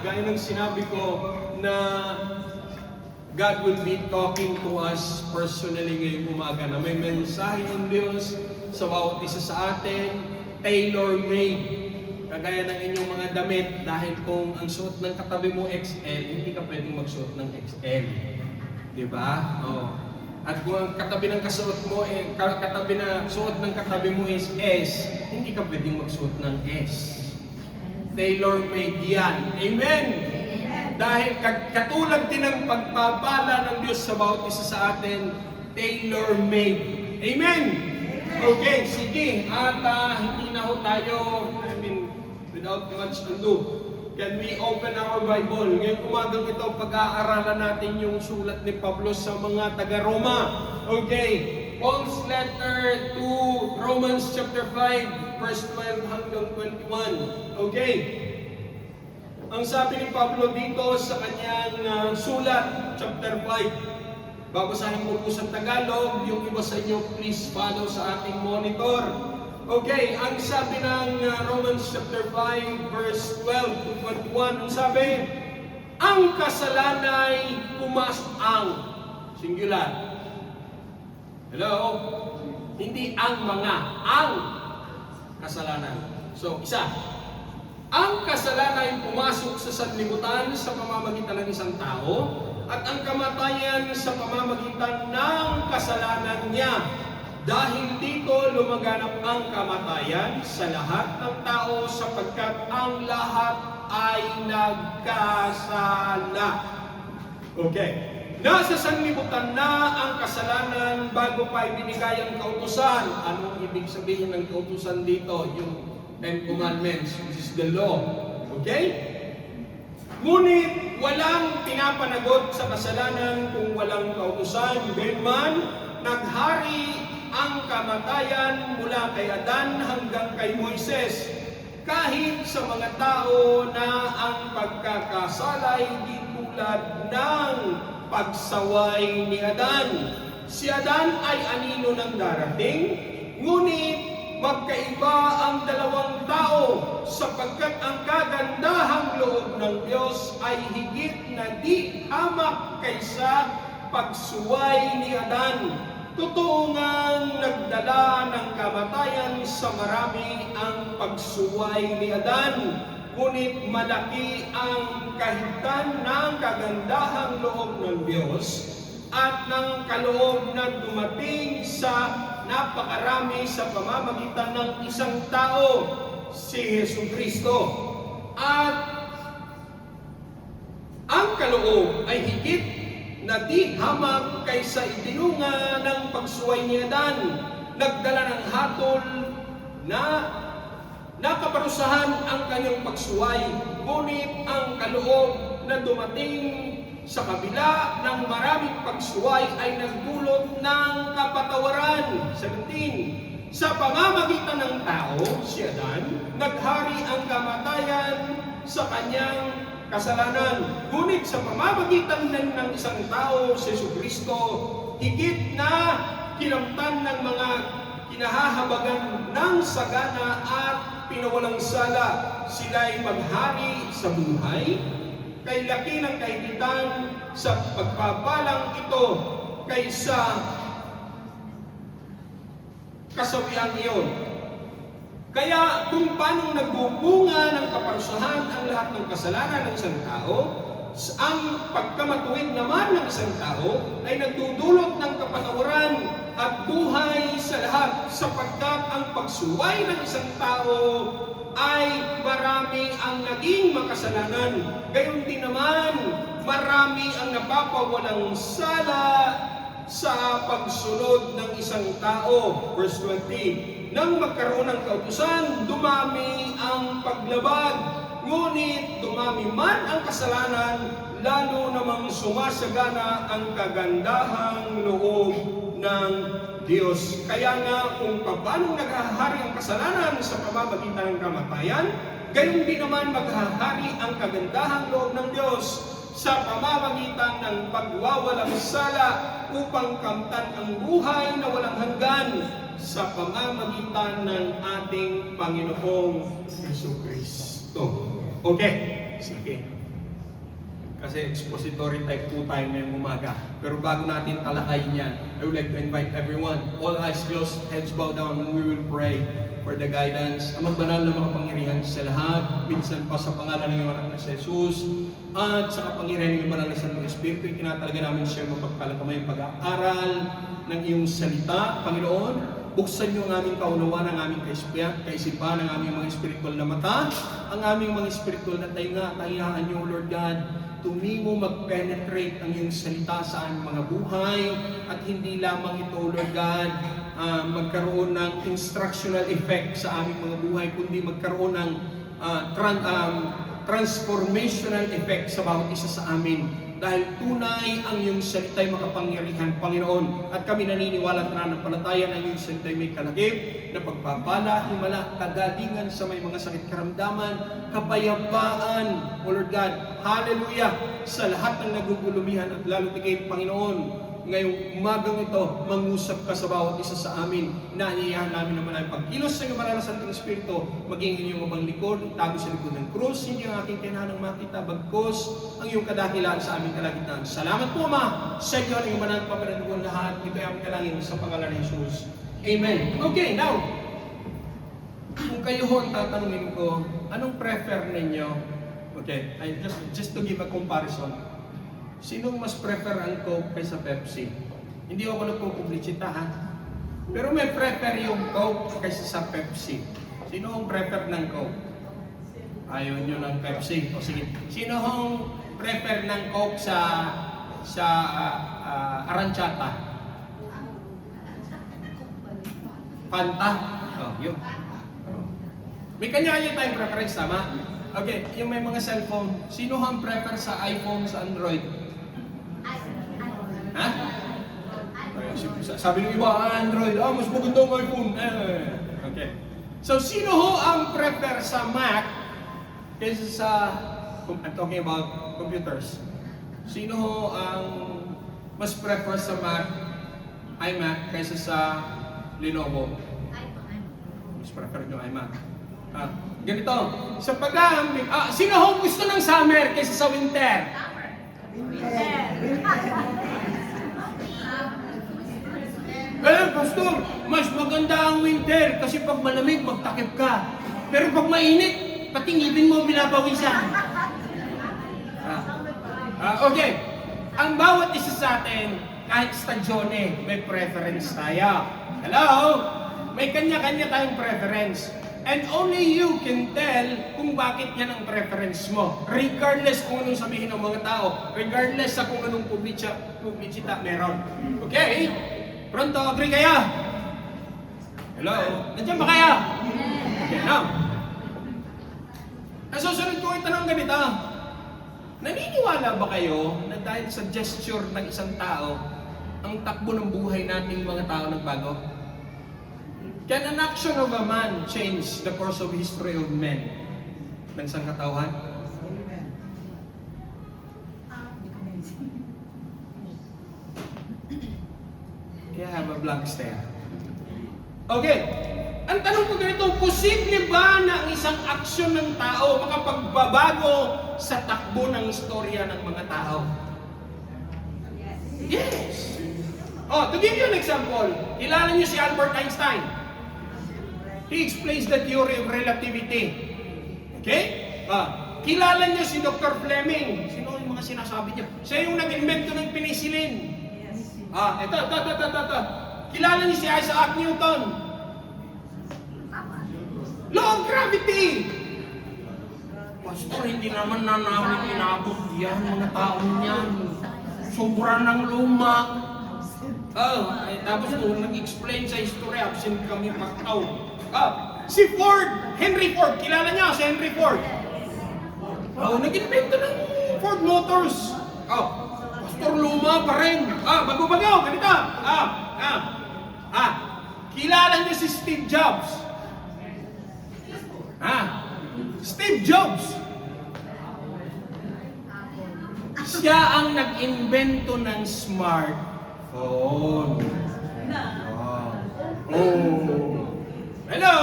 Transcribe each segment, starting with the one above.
Gaya ng sinabi ko na God will be talking to us personally ngayong umaga na may mensahe ng Diyos sa bawat isa sa atin, tailor-made. Kagaya ng inyong mga damit, dahil kung ang suot ng katabi mo XL, hindi ka pwedeng magsuot ng XL. Diba? Oh. At kung ang katabi ng kasuot mo, katabi na suot ng katabi mo is S, hindi ka pwedeng magsuot ng S. Tailor-made yan. Amen! Dahil katulad din ng pagpapala ng Diyos sa bawat isa sa atin, tailor-made. Amen! Okay, sige. At hindi na ho tayo, without much ado, can we open our Bible? Ngayong umagang ito, pag-aaralan natin yung sulat ni Pablo sa mga taga-Roma. Okay, Paul's letter to Romans chapter 5, verse 12 hanggang 21. Okay, ang sabi ni Pablo dito sa kanyang sulat, chapter 5, babasahin ko po sa Tagalog, yung iba sa inyo, please follow sa ating monitor. Okay, ang sabi ng Romans chapter 5, verse 12 to 21, ang sabi, ang kasalanan ay ang, singular. Hello? Hindi ang mga, ang kasalanan. So, isa. Ang kasalanan ay pumasok sa sanlibutan sa pamamagitan ng isang tao at ang kamatayan sa pamamagitan ng kasalanan niya. Dahil dito lumaganap ang kamatayan sa lahat ng tao sapagkat ang lahat ay nagkasala. Okay. Nasa sanlibutan na ang kasalanan bago pa ibinigay ang kautusan. Anong ibig sabihin ng kautusan dito? Yung Ten Commandments, which is the law. Okay? Ngunit walang pinapanagot sa kasalanan kung walang kautusan. Gayunman, naghari ang kamatayan mula kay Adan hanggang kay Moises. Kahit sa mga tao na ang pagkakasala ay di tulad ng pagsaway ni Adan. Si Adan ay anino ng darating, ngunit magkaiba ang dalawang tao sapagkat ang kagandahang loob ng Diyos ay higit na di hamak kaysa pagsuway ni Adan. Totoo ngang nagdala ng kamatayan sa marami ang pagsuway ni Adan, ngunit malaki ang kahigtan ng kagandahang loob ng Diyos at ng kaloob na dumating sa napakarami sa pamamagitan ng isang tao, si Jesucristo. At ang kaloob ay higit na di hamak kaysa idinunga ng pagsuway ni Adan. Nagdala ng hatol na nakaparusahan ang kanyang pagsuway, ngunit ang kaloob na dumating sa kabila ng maraming pagsuway ay nagdulot ng kapatawaran. 17. Sa pamamagitan ng tao, si Adan, naghari ang kamatayan sa kanyang kasalanan. Ngunit sa pamamagitan ng isang tao, si Jesucristo, higit na kinamtan ng mga kinahahabagan ng sagana at pinawalang sala, sila'y maghari sa buhay, kay laki ng kahigitan sa pagpapalang ito kaysa kasawian iyon. Kaya kung paano nagbubunga ng kaparusahan ang lahat ng kasalanan ng isang tao, ang pagkamatuwid naman ng isang tao ay nagdudulot ng kapatawaran at buhay sa lahat, sapagkat ang pagsuway ng isang tao ay marami ang naging makasalanan. Gayon din naman, marami ang napapawalang sala sa pagsunod ng isang tao. Verse 20, nang magkaroon ng kautusan, dumami ang paglabag, ngunit dumami man ang kasalanan, lalo namang sumasagana ang kagandahang loob ng Diyos. Kaya nga kung paano naghahari ang kasalanan sa pamamagitan ng kamatayan, gayon din naman maghahari ang kagandahang loob ng Diyos sa pamamagitan ng pagwawalang sala upang kamtan ang buhay na walang hanggan sa pamamagitan ng ating Panginoong Jesucristo. Okay, sige. Kasi expository type 2 tayo ngayong umaga. Pero bago natin talakayin yan, I would like to invite everyone, all eyes closed, heads bowed down, and we will pray for the guidance. Amang banal na makapangyarihan sa lahat, minsan pa sa pangalan ng anak na si Jesus, at sa kapangyarihan ng banal na Santong Espiritu, ikinatalaga namin siya mapagpalakamay ang pag-aaral ng iyong salita, Panginoon. Buksan niyo ang aming kaunawaan, ang aming kaisipan, ang aming mga spiritual na mata, ang aming mga spiritual na tainga, taingaan niyo, Lord God, tumimo mag-penetrate ang iyong salita sa aming mga buhay, at hindi lamang ito, Lord God, magkaroon ng instructional effect sa aming mga buhay, kundi magkaroon ng transformational effect sa bawat isa sa amin. Dahil tunay ang iyong salita'y makapangyarihan, Panginoon. At kami naniniwala at nananampalataya na iyong salita'y may kalagip na pagpapala, himala, kagalingan sa may mga sakit karamdaman, kapayapaan, O Lord God. Hallelujah! Sa lahat ng nagugulumihan at lalo tigay, Panginoon, ngayong umagang ito, mangusap ka sa bawat isa sa amin. Inaanyayahan namin naman ang pagkilos sa iyong banal na Santong Espiritu, maging inyong mabang likod, itago sa likod ng krus, hindi ang aking kailangang makita, bagkos ang iyong kadakilaan sa aming kalagitnaan. Salamat po, Ama, sa iyo ang iyong banal papanadugan lahat. Ito ay aming kalangin sa pangalan ni Jesus. Amen. Okay, now, kung kayo ho ang tatanungin ko, anong prefer ninyo? Okay, just to give a comparison. Sinong mas prefer ang Coke kaysa Pepsi? Hindi ako nagpupublicita, ha? Pero may prefer yung Coke kaysa sa Pepsi. Sino ang prefer ng Coke? Ayaw nyo ng Pepsi. O sige. Sino ang prefer ng Coke sa arancata? Fanta? Oh, yun. May kanya-kanya tayong preference, tama? Okay, yung may mga cellphone, sino ang prefer sa iPhone, sa Android? Ha? Sabi ng iba, Android, mas maganda ang iPhone. Okay. So, sino ho ang prefer sa Mac kaysa sa, I'm talking about computers. Sino ho ang mas prefer sa Mac, iMac, kaysa sa Lenovo? Mas prefer nyo iMac. Ganito, sa pag-aambing, sino ho gusto ng summer kaysa sa winter? Pastor, mas maganda ang winter kasi pag malamig, magtakip ka. Pero pag mainit, pati ngipin mo binabawisan. Okay, ang bawat isa sa atin, kahit stadyone, may preference tayo. Hello? May kanya-kanya tayong preference. And only you can tell kung bakit yan ang preference mo. Regardless kung anong sabihin ng mga tao. Regardless sa kung anong publicita meron. Okay? Pronto? Agree kaya? Hello? Nandiyan ba kaya? Okay, now. Ang susunod ko itanong ganito. Naniniwala ba kayo na dahil sa gesture ng isang tao, ang takbo ng buhay nating mga tao nagbago? Can an action of a man change the course of history of men ng sangkatauhan? I have a blank stare. Okay. Ang tanong ko ganito, posible ba na ang isang aksyon ng tao makapagbabago sa takbo ng istorya ng mga tao? Yes. To give you an example, kilala niyo si Albert Einstein. He explains the theory of relativity. Okay? Kilala niyo si Dr. Fleming. Sino yung mga sinasabi niya? Siya yung nag-invento ng penicillin. Ito. Kilala niyo si Isaac Newton. Law of gravity. Pastor, hindi naman na namin inabot yan, mga taong yan. Sobra ng luma. Tapos kung nag-explain sa history, absent kami pagkaw. Si Ford, Henry Ford, kilala niya si Henry Ford. Nag-invento ng Ford Motors. Pastor, luma pa rin. Bago-bago, ganito. Kilala niyo si Steve Jobs. Steve Jobs. Siya ang nag-invento ng smartphone. Hello?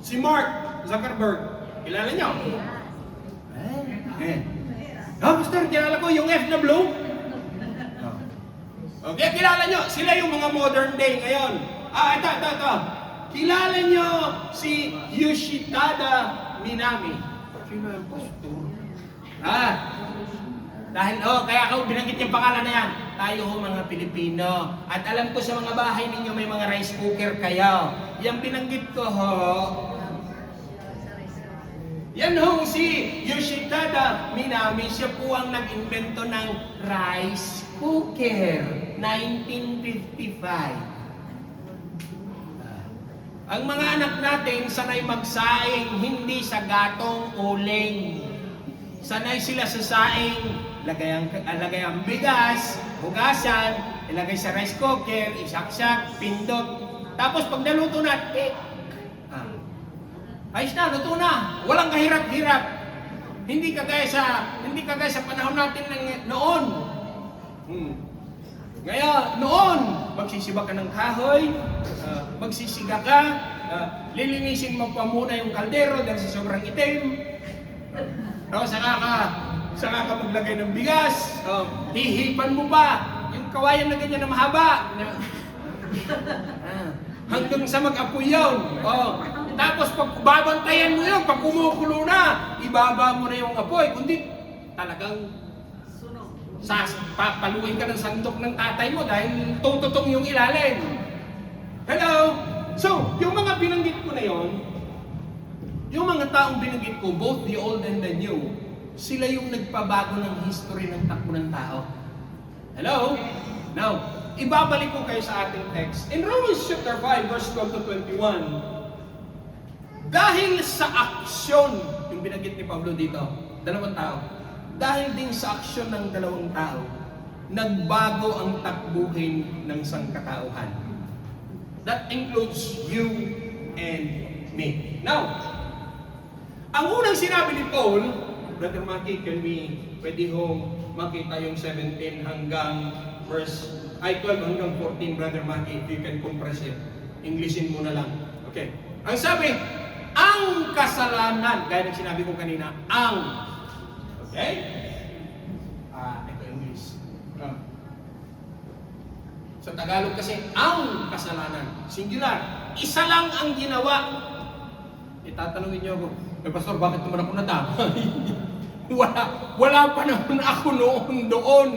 Si Mark Zuckerberg. Kilala niyo? Eh. Pastor, kilala ko yung F na blue. Okay, kilala nyo, sila yung mga modern day ngayon. Ito. Kilala nyo si Yoshitada Minami. Sino yung pastor? Dahil, kaya ako binanggit yung pangalan na yan. Tayo mga Pilipino. At alam ko sa mga bahay ninyo may mga rice cooker kayo. Yung binanggit ko yan si Yoshitada Minami. Siya po ang nag-invento ng rice cooker. 1955. Ang mga anak natin sanay magsaing, hindi sa gatong uling. Sanay sila sa saing. Lagay ang bigas, hugasan, ilagay sa rice cooker, isaksak, pindot. Tapos pag naluto na, ayos na, luto na. Walang kahirap-hirap. Hindi kagaya sa panahon natin noon. Ngayon, noon, magsisiba ka ng kahoy, magsisiga ka, lilinisin mo pa muna yung kaldero dahil sa sobrang itim. Saka ka maglagay ng bigas, hihipan mo pa yung kawayan na ganyan na mahaba. Hanggang sa mag-apoy yun. Tapos pag babantayan mo yun, pag kumukulo na, ibaba mo na yung apoy. Kundi talagang papaluin ka ng sandok ng tatay mo dahil tututong yung ilalim. Hello? So, yung mga binanggit ko na yon, yung mga taong binanggit ko, both the old and the new, sila yung nagpabago ng history ng takbo ng tao. Hello? Now, ibabalik ko kayo sa ating text. In Romans chapter 5, verse 12 to 21, dahil sa aksyon, yung binanggit ni Pablo dito, dalawang tao, dahil din sa aksyon ng dalawang tao, nagbago ang takbuhin ng sangkatauhan. That includes you and me. Now, ang unang sinabi ni Paul, Brother Maki, pwede hong makita yung 17 hanggang 12 hanggang 14, Brother Maki, if you can compress it. Englishin mo na lang. Okay. Ang sabi, ang kasalanan, gaya ng sinabi ko kanina, ang. Okay? Ito English. Sa Tagalog kasi, ang kasalanan. Singular. Isa lang ang ginawa. Itatanungin niyo ako, Pastor, bakit naman ako nadamay? Wala pa naman ako noon doon.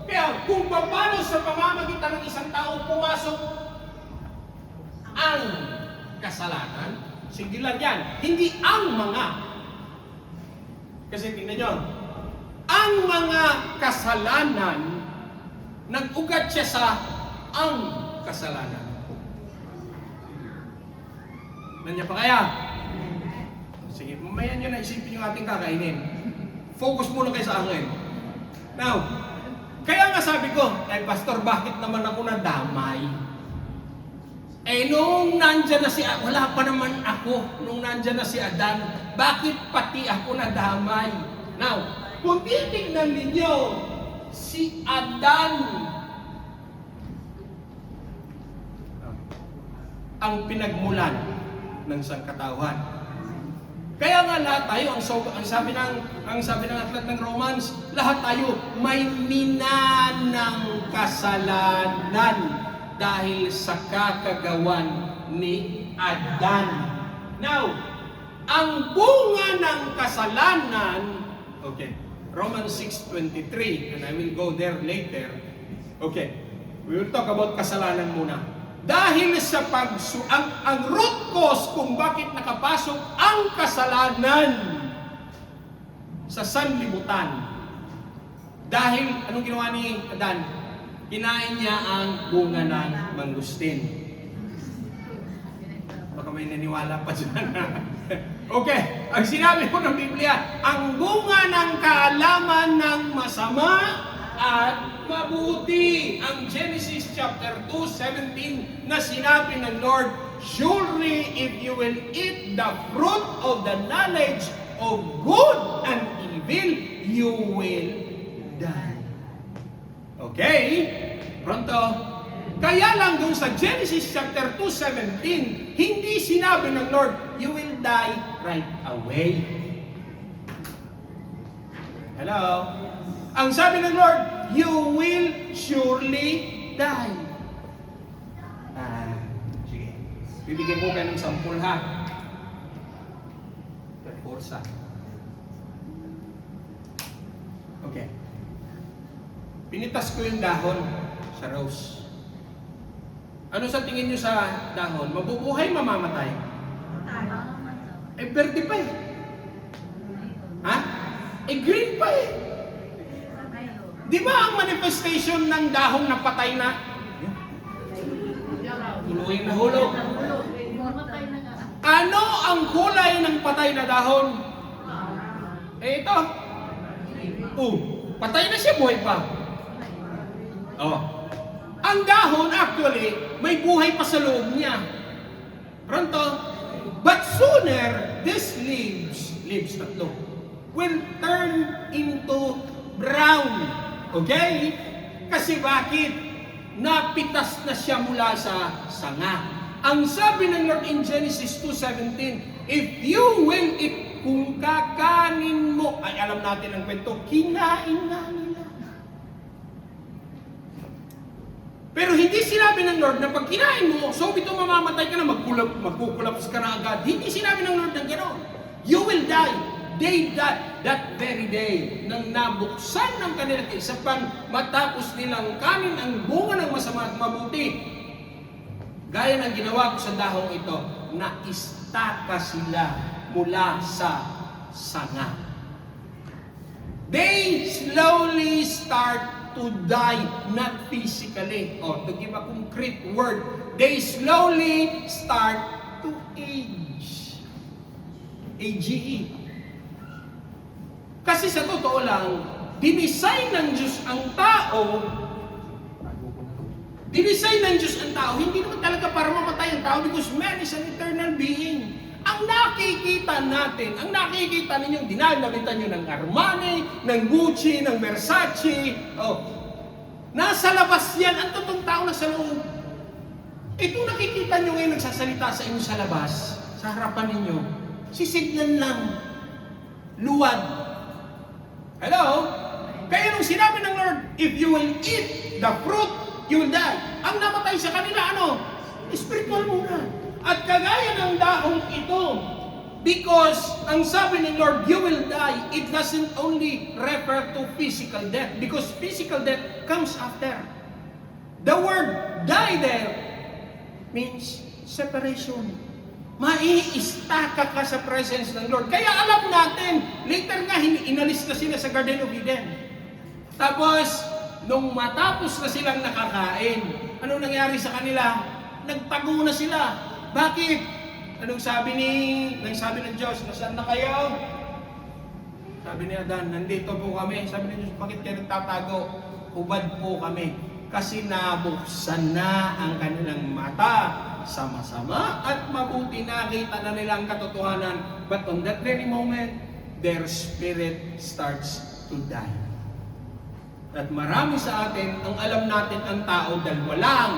Kaya kung paano sa pamamagitan ng isang tao pumasok ang kasalanan, singular yan, hindi ang mga. Kasi tingnan nyo, ang mga kasalanan, nag-ugat siya sa ang kasalanan. Nandiyan pa kaya? Sige, mamaya nyo na isipin yung ating kakainin. Focus muna kayo sa akin. Now, kaya nga sabi ko, Pastor, bakit naman ako nadamay? Nung nandyan na wala pa naman ako, nung nandyan na si Adan, bakit pati ako nadamay? Now, kung titignan ninyo, si Adan, ang pinagmulan ng sangkatauhan. Kaya nga lahat tayo, ang sabi ng aklat ng Romans, lahat tayo may minanang kasalanan dahil sa kakagawan ni Adan. Now, ang bunga ng kasalanan, okay, Romans 6:23, and I will go there later. Okay, we will talk about kasalanan muna. Dahil sa ang root cause kung bakit nakapasok ang kasalanan sa sanlibutan. Dahil, anong ginawa ni Adan? Kinain niya ang bunga ng mangustin. Baka may naniwala pa dyan. Okay, ang sinabi po ng Biblia, ang bunga ng kaalaman ng masama at mabuti. Ang Genesis chapter 2:17 na sinabi ng Lord, surely if you will eat the fruit of the knowledge of good and evil, you will die. Okay? Pronto? Kaya lang dun sa Genesis chapter 2:17, hindi sinabi ng Lord, you will die right away. Hello? Ang sabi ng Lord, you will surely die. Sige. Bibigyan ko kayo ng sampul ha. Forsa. Okay. Pinitas ko yung dahon sa rose. Ano sa tingin nyo sa dahon? Mabubuhay, mamamatay? Verde pa eh. Ha? Green pa eh. Di ba ang manifestation ng dahon na patay na? Tuluyin na hulog. Ano ang kulay ng patay na dahon? Ito. Patay na siya, buhay pa. Ang dahon actually, may buhay pa sa loob niya. Pronto? But sooner, these leaves tatlo, will turn into brown. Okay? Kasi bakit? Napitas na siya mula sa sanga. Ang sabi ng Lord in Genesis 2:17, if you will eat, kung kakanin mo, ay alam natin ang kwento, kinain na nila. Pero hindi sinabi ng Lord na pag kinain mo, so ito mamamatay ka na, magkukulaps ka na agad. Hindi sinabi ng Lord ng gano'n. You will die. They died that very day nang nabuksan ng kanilang isipan matapos nilang kanin ang bunga ng masama at mabuti. Gaya ng ginawa ko sa dahong ito, na-istaka sila mula sa sanga. They slowly start to die, not physically. To give a concrete word, they slowly start to age. AGE. Kasi sa totoo lang, dinisign ng Diyos ang tao, hindi naman talaga para mamatay ang tao because man is an eternal being. Ang nakikita ninyong dinadamitan nyo ng Armani, ng Gucci, ng Versace, nasa labas yan, ang totoong tao na sa loob. Ito nakikita nyo ngayon nagsasalita sa inyo sa labas, sa harapan ninyo, sisignan lang, luwad. Hello? Kaya nung sinabi ng Lord, if you will eat the fruit, you will die. Ang namatay sa kanila, spiritual muna. At kagaya ng dahong ito, because ang sabi ng Lord, you will die, it doesn't only refer to physical death, because physical death comes after. The word die there means separation. Maiistaka ka sa presence ng Lord. Kaya alam natin, later nga, inalis na sila sa Garden of Eden. Tapos, nung matapos na silang nakakain, anong nangyari sa kanila? Nagtago na sila. Bakit? Anong sabi ng Diyos? Nasaan na kayo? Sabi ni Adan, nandito po kami. Sabi ni Diyos, bakit kayo nagtatago? Hubad po kami. Kasi nabuksan na ang kanilang mata sa masama at mabuti, nakita na nila ang katotohanan. But on that very moment, their spirit starts to die. At marami sa atin, ang alam natin ang tao, dalawa lang,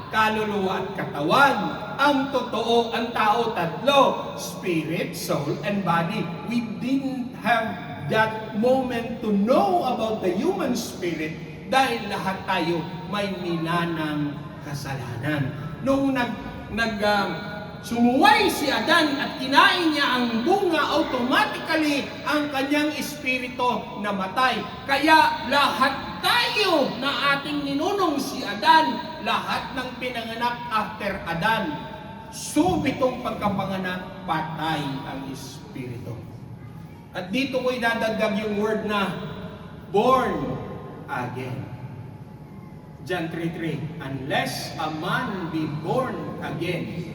kaluluwa at katawan. Ang totoo, ang tao, tatlo, spirit, soul, and body. We didn't have that moment to know about the human spirit dahil lahat tayo may minanang kasalanan. Nung sumuway si Adan at kinain niya ang bunga, automatically ang kanyang espiritu namatay. Kaya lahat tayo na ating ninunong si Adan, lahat ng pinanganak after Adan, subitong pagkapanganak, patay ang espiritu. At dito ko idadagdag yung word na born again. John 3:3, unless a man be born again.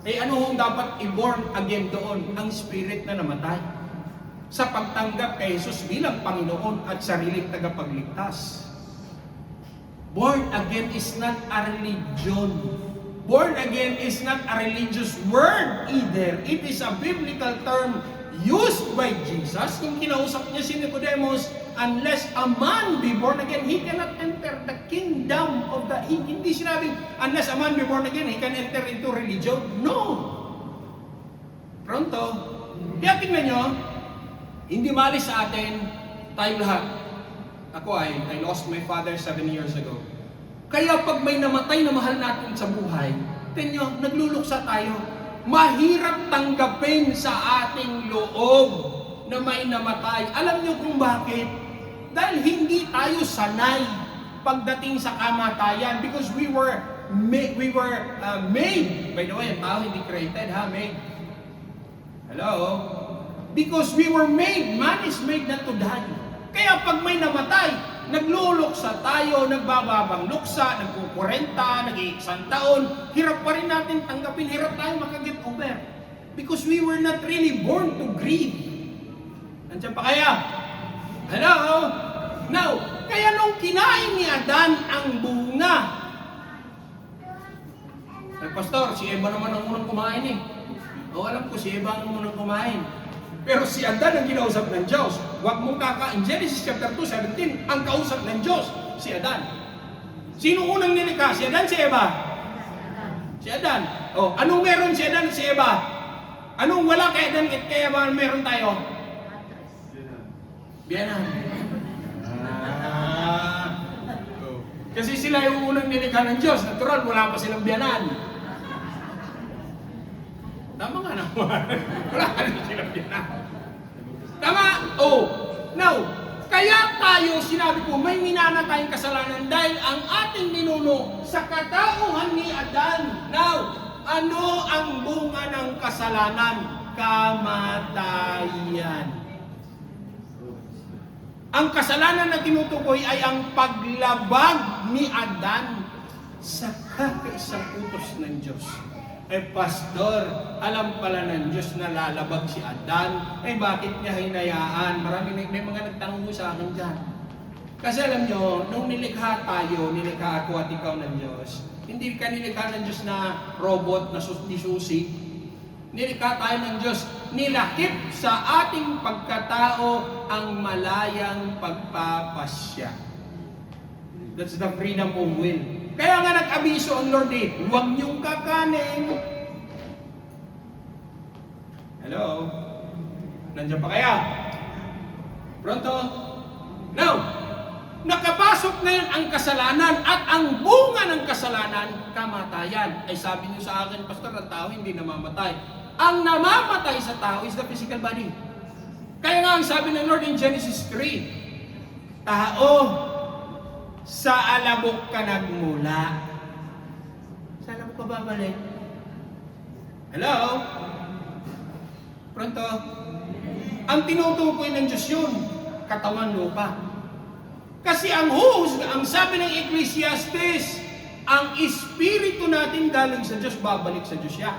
Ano hong dapat i-born again doon? Ang spirit na namatay. Sa pagtanggap kay Jesus bilang Panginoon at sariling tagapagligtas. Born again is not a religion. Born again is not a religious word either. It is a biblical term used by Jesus. Yung kinausap niya si Nicodemus, unless a man be born again, he cannot enter the kingdom of the... Hindi sinabing, unless a man be born again, he can enter into religion. No! Pronto? Kaya tingnan nyo, hindi malis sa atin Tayong lahat. Ako I lost my father 7 years ago. Kaya pag may namatay na mahal natin sa buhay, tingnan nyo, nagluluksa tayo. Mahirap tanggapin sa ating loob na may namatay. Alam nyo kung bakit? Dahil hindi tayo sanay pagdating sa kamatayan because we were made. By the way, ang tao hindi created, ha? Made. Hello? Because we were made. Man is made not to die. Kaya pag may namatay, nagluluksa tayo, nagbababang luksa, nagkukurenta, nag-iisang taon, hirap pa rin natin tanggapin, hirap tayo makaget over. Because we were not really born to grieve. Nandiyan pa kaya? Hello? Now, kaya nung kinain ni Adan ang bunga, Pastor, si Eva naman ang unang kumain eh. O alam ko, si Eva ang unang kumain. Pero si Adan ang kinausap ng Diyos. Huwag mong kakain. Genesis chapter 2:17, ang kausap ng Diyos, si Adan. Sino unang nilikha? Si Adan, si Eva? Si Adan. O, anong meron si Adan, si Eva? Anong wala kay Adan at kay Eva meron tayo? Biyanan. Kasi sila yung unang nilikha ng Diyos. Natural, wala pa silang biyanan. Tama nga naman. Wala ka rin silang biyanan. Tama? Oh. Now, kaya tayo, sinabi ko, may minana tayong kasalanan dahil ang ating ninuno sa katauhan ni Adan. Now, ano ang bunga ng kasalanan? Kamatayan. Ang kasalanan na tinutukoy ay ang paglabag ni Adan sa kakaisang utos ng Diyos. Pastor, alam pala ng Diyos na lalabag si Adan. Bakit niya hinayaan? May mga nagtanong mo sa akin dyan. Kasi alam nyo, nung nilikha tayo, nilikha ako at ikaw ng Diyos, hindi ka nilikha ng Diyos na robot, na susi. Nilikha tayo ng Diyos, nilakip sa ating pagkatao ang malayang pagpapasya. That's the freedom of will. Kaya nga nag-abiso ang Lord huwag niyong kakanin. Hello? Nandiyan pa kaya? Pronto? Now, nakapasok ngayon ang kasalanan at ang bunga ng kasalanan, kamatayan. Ay sabi niyo sa akin, Pastor, ang tao hindi namamatay. Ang namamatay sa tao is the physical body. Kaya nga ang sabi ng Lord in Genesis 3, tao, sa alabok ka nagmula. Sa alabok ka babalik. Hello? Pronto? Ang tinutukoy ng Diyos yun, katawan lupa. Kasi ang huhusga, ang sabi ng Ecclesiastes, ang espiritu natin galing sa Diyos, babalik sa Diyos siya.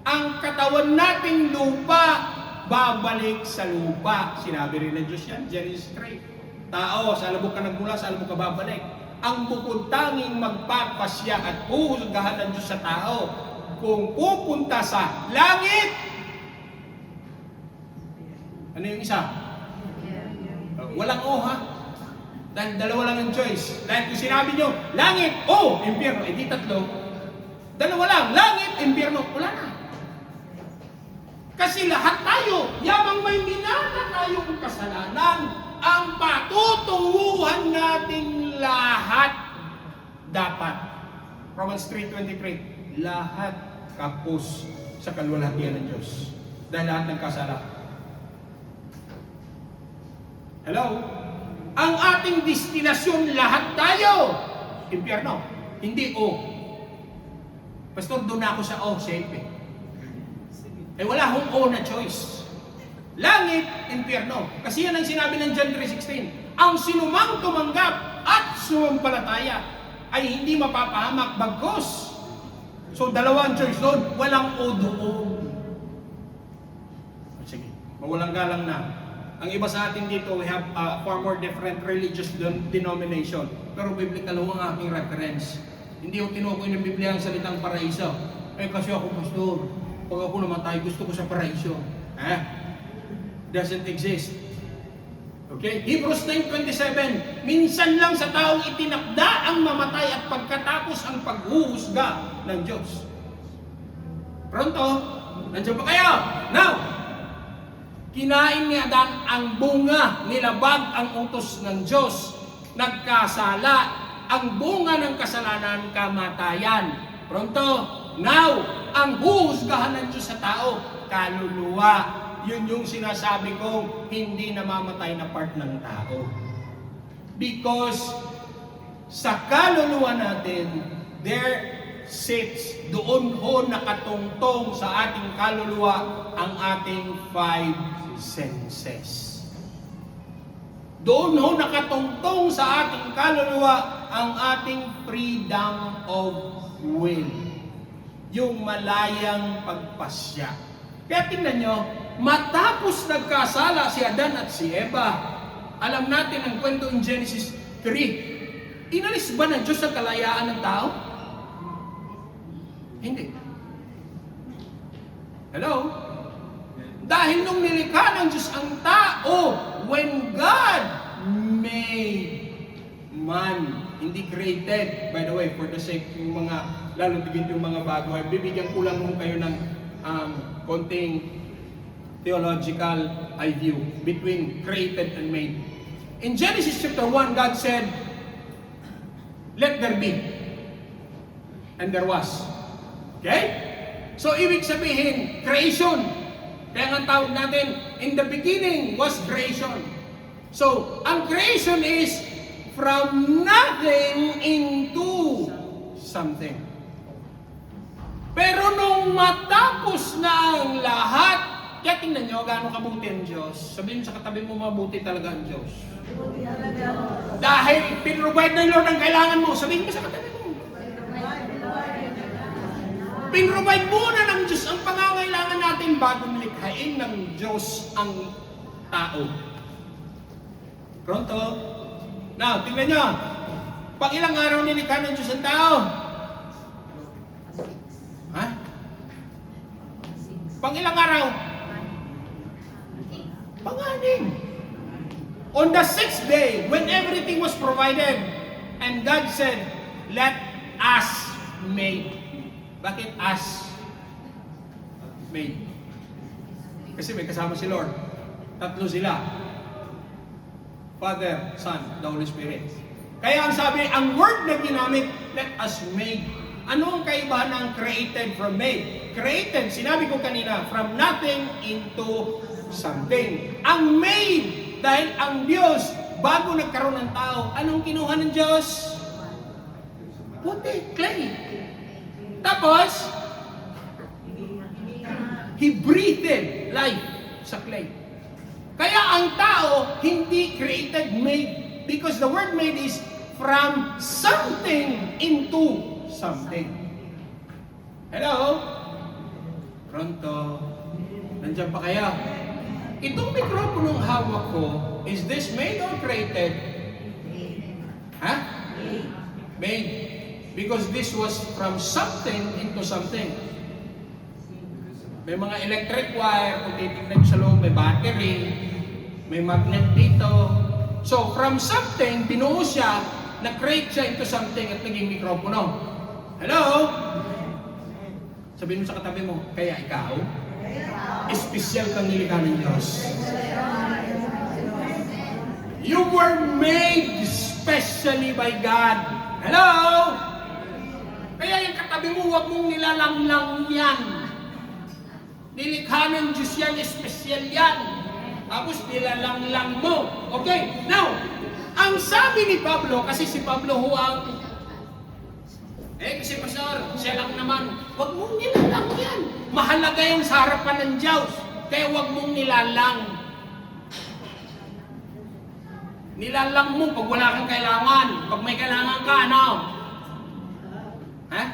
Ang katawan nating lupa, babalik sa lupa. Sinabi rin ng Diyos yan, Genesis 3. Tao, sa alabok ka nagmula, sa alabok ka babalik. Ang bukod tanging magpapasya at huhusgahan ng Diyos sa tao kung pupunta sa langit. Ano yung isa? Walang o ha? Dahil dalawa lang ang choice. Dahil kung sinabi nyo, langit, o, impyerno, di tatlo. Dalawa lang, langit, impyerno, wala na. Kasi lahat tayo, yamang may minana tayong kasalanan, ang patutunguhan nating lahat dapat. Romans 3:23, lahat kapos sa kalwalhatian ng Diyos. Dahil lahat nagkasala. Hello? Ang ating destinasyon, lahat tayo, impyerno. Hindi O. Pastor, doon ako sa O, safe. Wala akong O na choice. Langit, impyerno. Kasi yan ang sinabi ng John 3:16. Ang sinumang tumanggap at sumampalataya ay hindi mapapahamak bagkus. So, dalawang choice doon. Walang O doon. Sige, mawalang galang na. Ang iba sa atin dito, we have far more different religious denomination. Pero biblical ho ang aking reference. Hindi ko tinukoy ng Biblia ang salitang paraiso. Kasi ako, Pastor, pag ako namatay, gusto ko sa paraiso. Doesn't exist. Okay? Hebrews 9:27, minsan lang sa taong itinakda ang mamatay at pagkatapos ang paghuhusga ng Diyos. Pronto? Nandiyan pa kayo? Now, Kinain ni Adan ang bunga, nilabag ang utos ng Diyos, nagkasala, ang bunga ng kasalanan, kamatayan. Pronto, now, ang huhusgahan ng Diyos sa tao, kaluluwa. Yun yung sinasabi kong hindi namamatay na part ng tao. Because sa kaluluwa natin, there sits, doon ho nakatungtong sa ating kaluluwa ang ating five senses. Doon ho nakatungtong sa ating kaluluwa ang ating freedom of will. Yung malayang pagpasya. Kaya tingnan nyo, matapos nagkasala si Adan at si Eva, alam natin ang kwento in Genesis 3, inalis ba ng Diyos ang kalayaan ng tao? Hindi. Hello? Dahil nung nilikha ng Diyos ang tao, when God made man, hindi created, by the way, for the sake yung mga, lalo tigit yung mga bago, ay bibigyan ko lang mo kayo ng konting theological view between created and made. In Genesis chapter 1, God said, let there be. And there was. Okay? So, ibig sabihin, creation. Kaya nga tawag natin, in the beginning was creation. So, ang creation is from nothing into something. Pero nung matapos na ang lahat, kaya tingnan nyo, gaano kabuti ang Diyos. Sabihin sa katabi mo, mabuti talaga ang Diyos. Dahil pinrovide ng Lord ang kailangan mo, sabihin mo sa katabi mo. Pinrovide muna ng Diyos ang pangangailangan natin bago nilikhain ng Diyos ang tao. Pronto? Now, tingnan nyo. Pag ilang araw nilikha ng Diyos ang tao? Ha? Pag ilang araw? Pang-anim. On the sixth day, when everything was provided, and God said, let us make. Bakit us made? Kasi may kasama si Lord. Tatlo sila. Father, Son, the Holy Spirit. Kaya ang sabi, ang word na ginamit, let us make. Ano ang kaibahan ng created from made? Created, sinabi ko kanina, from nothing into something. Ang made, dahil ang Diyos, bago nagkaroon ng tao, anong kinuha ng Diyos? Puti, clay. Tapos, He breathed life sa clay. Kaya ang tao, hindi created, made. Because the word made is from something into something. Hello? Pronto? Nandiyan pa kaya? Itong mikroponong hawak ko, is this made or created? Ha? Made. Because this was from something into something. May mga electric wire, kung titignan sa loob, may battery, may magnet dito. So, from something, binuo siya, na-create siya into something at naging mikropono. Hello? Sabihin mo sa katabi mo, kaya ikaw, espesyal kang nilikha ng Diyos. You were made specially by God. Hello? Kaya yung katabi mo, huwag mong nilalanglang yan. Nilikha ng Diyos yan, espesyal yan. Tapos nilalanglang mo. Okay, now, ang sabi ni Pablo, kasi si Pablo huwag, kasi Pastor, siya lang naman, huwag mong nilalang yan. Mahalaga yan sa harapan ng Diyos. Kaya huwag mong nilalang. Nilalang mo pag wala kang kailangan. Pag may kailangan ka, ano? Ha?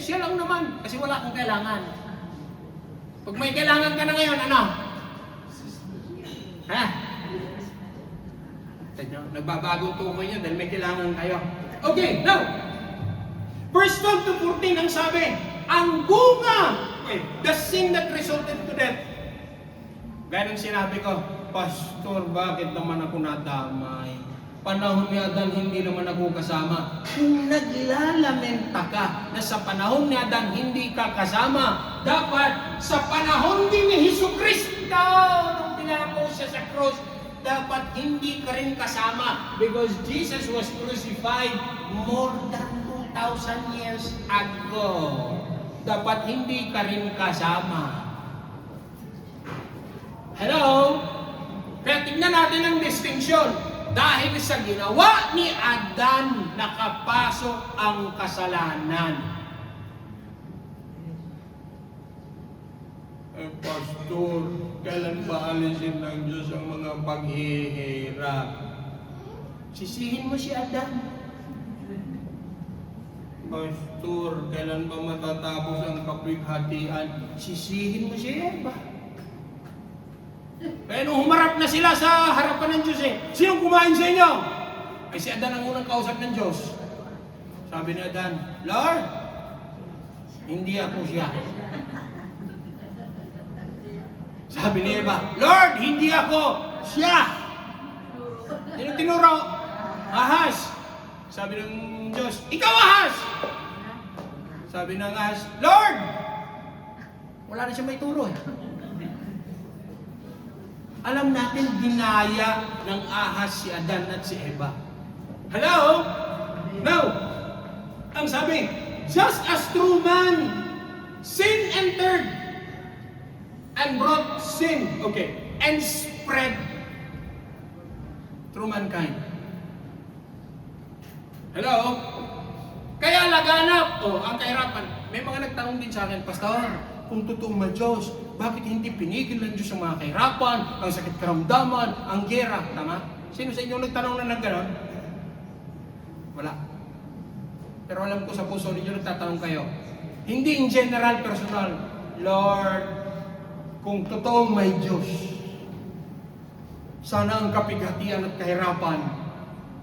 Siya lang naman, kasi wala kang kailangan. Pag may kailangan ka na ngayon, ano? Ha? Nagbabagong tukoy niya dahil may kailangan kayo. Okay, now, verse 12 to 14 ang sabi, ang bunga, the sin that resulted to death. Gaya ng sinabi ko, Pastor, bakit naman ako nadamay? panahon ni Adan, hindi naman ako kasama. Kung naglalamenta ka na sa panahon ni Adan, hindi ka kasama, dapat sa panahon din ni Jesucristo, nung pinako siya sa cross, dapat hindi ka rin kasama because Jesus was crucified more than 2,000 years ago. Dapat hindi ka rin kasama. Hello? Kaya tignan natin ang distinction. Dahil sa ginawa ni Adan, nakapasok ang kasalanan. Pastor, kailan ba alisin ng Diyos ang mga paghihirap? Sisihin mo si Adan. Pastor, kailan ba matatapos ang kapighatian? Sisihin mo si Eva. Kaya nung humarap na sila sa harapan ng Diyos sinong kumain sa inyo? Ay si Adan ang unang kausap ng Diyos. Sabi ni Adan, Lord, hindi ako siya. Sabi ni Eva, Lord, hindi ako siya. Sino tinuro? Ahas. Sabi ng Diyos, ikaw ahas. Sabi ng ahas, Lord, wala na siya may turo Alam natin, ginaya ng ahas si Adan at si Eva. Hello? Now, ang sabi, just as through man, sin entered and brought sin, and spread through mankind. Hello? Kaya laganap, ang kahirapan. May mga nagtanong din sa akin, Pastor, kung totoong may Diyos, bakit hindi pinigil ng Diyos ang mga kahirapan, ang sakit karamdaman, ang gera? Tama? Sino sa inyo nagtanong na nagganon? Wala. Pero alam ko sa puso ninyo nagtatanong kayo. Hindi in general, personal. Lord, kung totoong may Diyos, sana ang kapighatian at kahirapan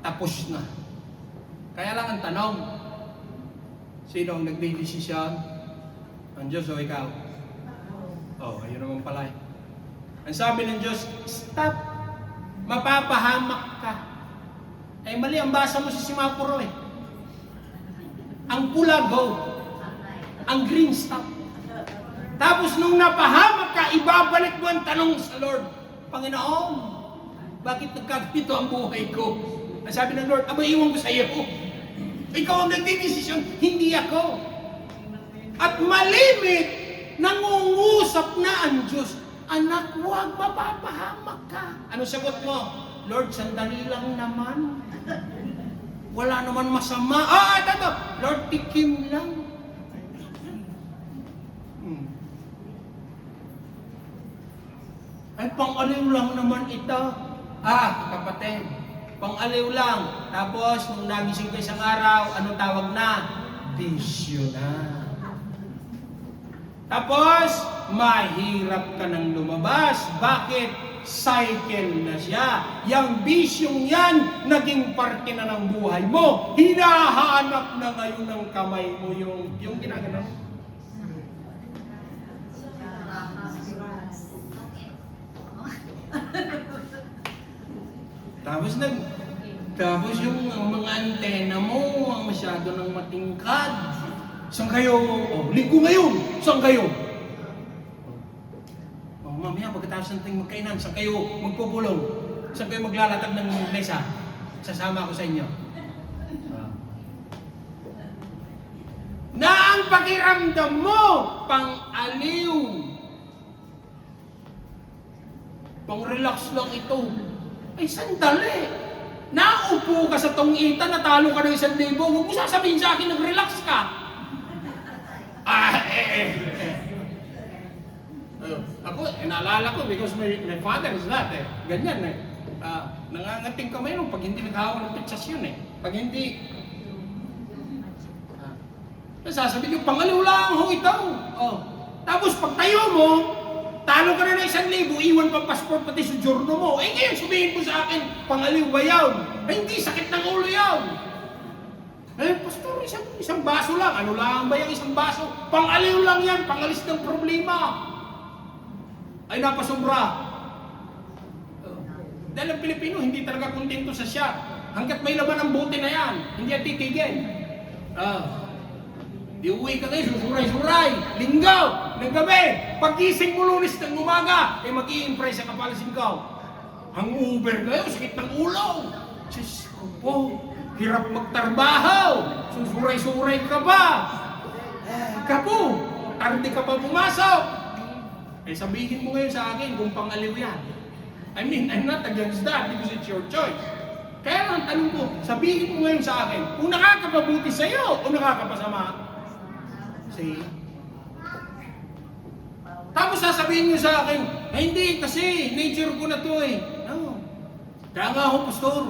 tapos na. Kaya lang ang tanong, sino ang nagdidesisyon? Ang Diyos o ikaw? Ayun naman pala Ang sabi ng Diyos, stop! Mapapahamak ka. Ay mali, ang basa mo sa Simapuro Ang pula, go. Ang green, stop. Tapos nung napahamak ka, ibabalik mo ang tanong sa Lord, Panginoon, bakit nagkagito ang buhay ko? Ang sabi ng Lord, iwan ko sa iyo. Ikaw ang nagdidesisyon, hindi ako. At malimit, nangungusap na ang Diyos, anak, huwag mapapahamak ka. Ano sagot mo? Lord, sandali lang naman. Wala naman masama. Ito. Lord, tikim lang. Ay, pang-aliw lang naman ito. Kapatid, pang-aliw lang. Tapos, nung nagising ka isang araw, anong tawag na? Bisyo na. Tapos, mahirap ka nang lumabas. Bakit? Cycle na siya. Yang bisyong yan, naging parte na ng buhay mo. Hinahanap na ngayon ng kamay mo yung ginagano. Tapos yung mga antena mo, ang masyado ng matingkad. Saan kayo? Linggo ngayon. Saan kayo? Mamaya pagkatapos ng ting magkainan, saan kayo magpupulong? Saan kayo maglalatag ng mesa? Sasama ako sa inyo. Na ang pakiramdam mo, pang-aliw. Pang-relax lang ito. Ay, sandali. Naupo ka sa tungitan, natalo ka ng 1,000. Huwag mo sasabihin sa akin, nag-relax ka. Ako, naalala ko because my father is that ganyan nangangating kamay nung pag hindi naghahawak ng pitsas yun Pag hindi, sasabihin yung pangaliw lang ho ito. Tapos pag tayo mo, talo ka na ng 1,000, iwan pang passport pati sa journal mo. Ngayon sabihin mo sa akin, pangaliw ba yan? Hindi, sakit ng ulo yan. Pastor, isang baso lang. Ano lang ba yung isang baso? Pang-aliw lang yan, pangalis ng problema. Ay napasobra. Dahil ang Pilipino, hindi talaga kontento sa siya. Hanggat may laman ang bote na yan, hindi yan titigil. Di uwi ka ngayon, susuray-suray, linggaw, ng gabi, pagising mo Lunes ng umaga, mag-i-impress ka pala singkaw. Ang Uber ngayon, sakit ng ulo. Diyos ko po, hirap magtrabaho, susuray-suray ka ba? Kapo, tarde ka pa pumasok. Sabihin mo ngayon sa akin kung pangaliw yan. I mean, I'm not against that because it's your choice. Kaya lang, tanong ko, sabihin mo ngayon sa akin, kung nakakapabuti sa'yo o nakakapasama. See? Tapos sasabihin niyo sa akin, hindi kasi, nature ko na to eh. No. Kaya nga ako, pastor,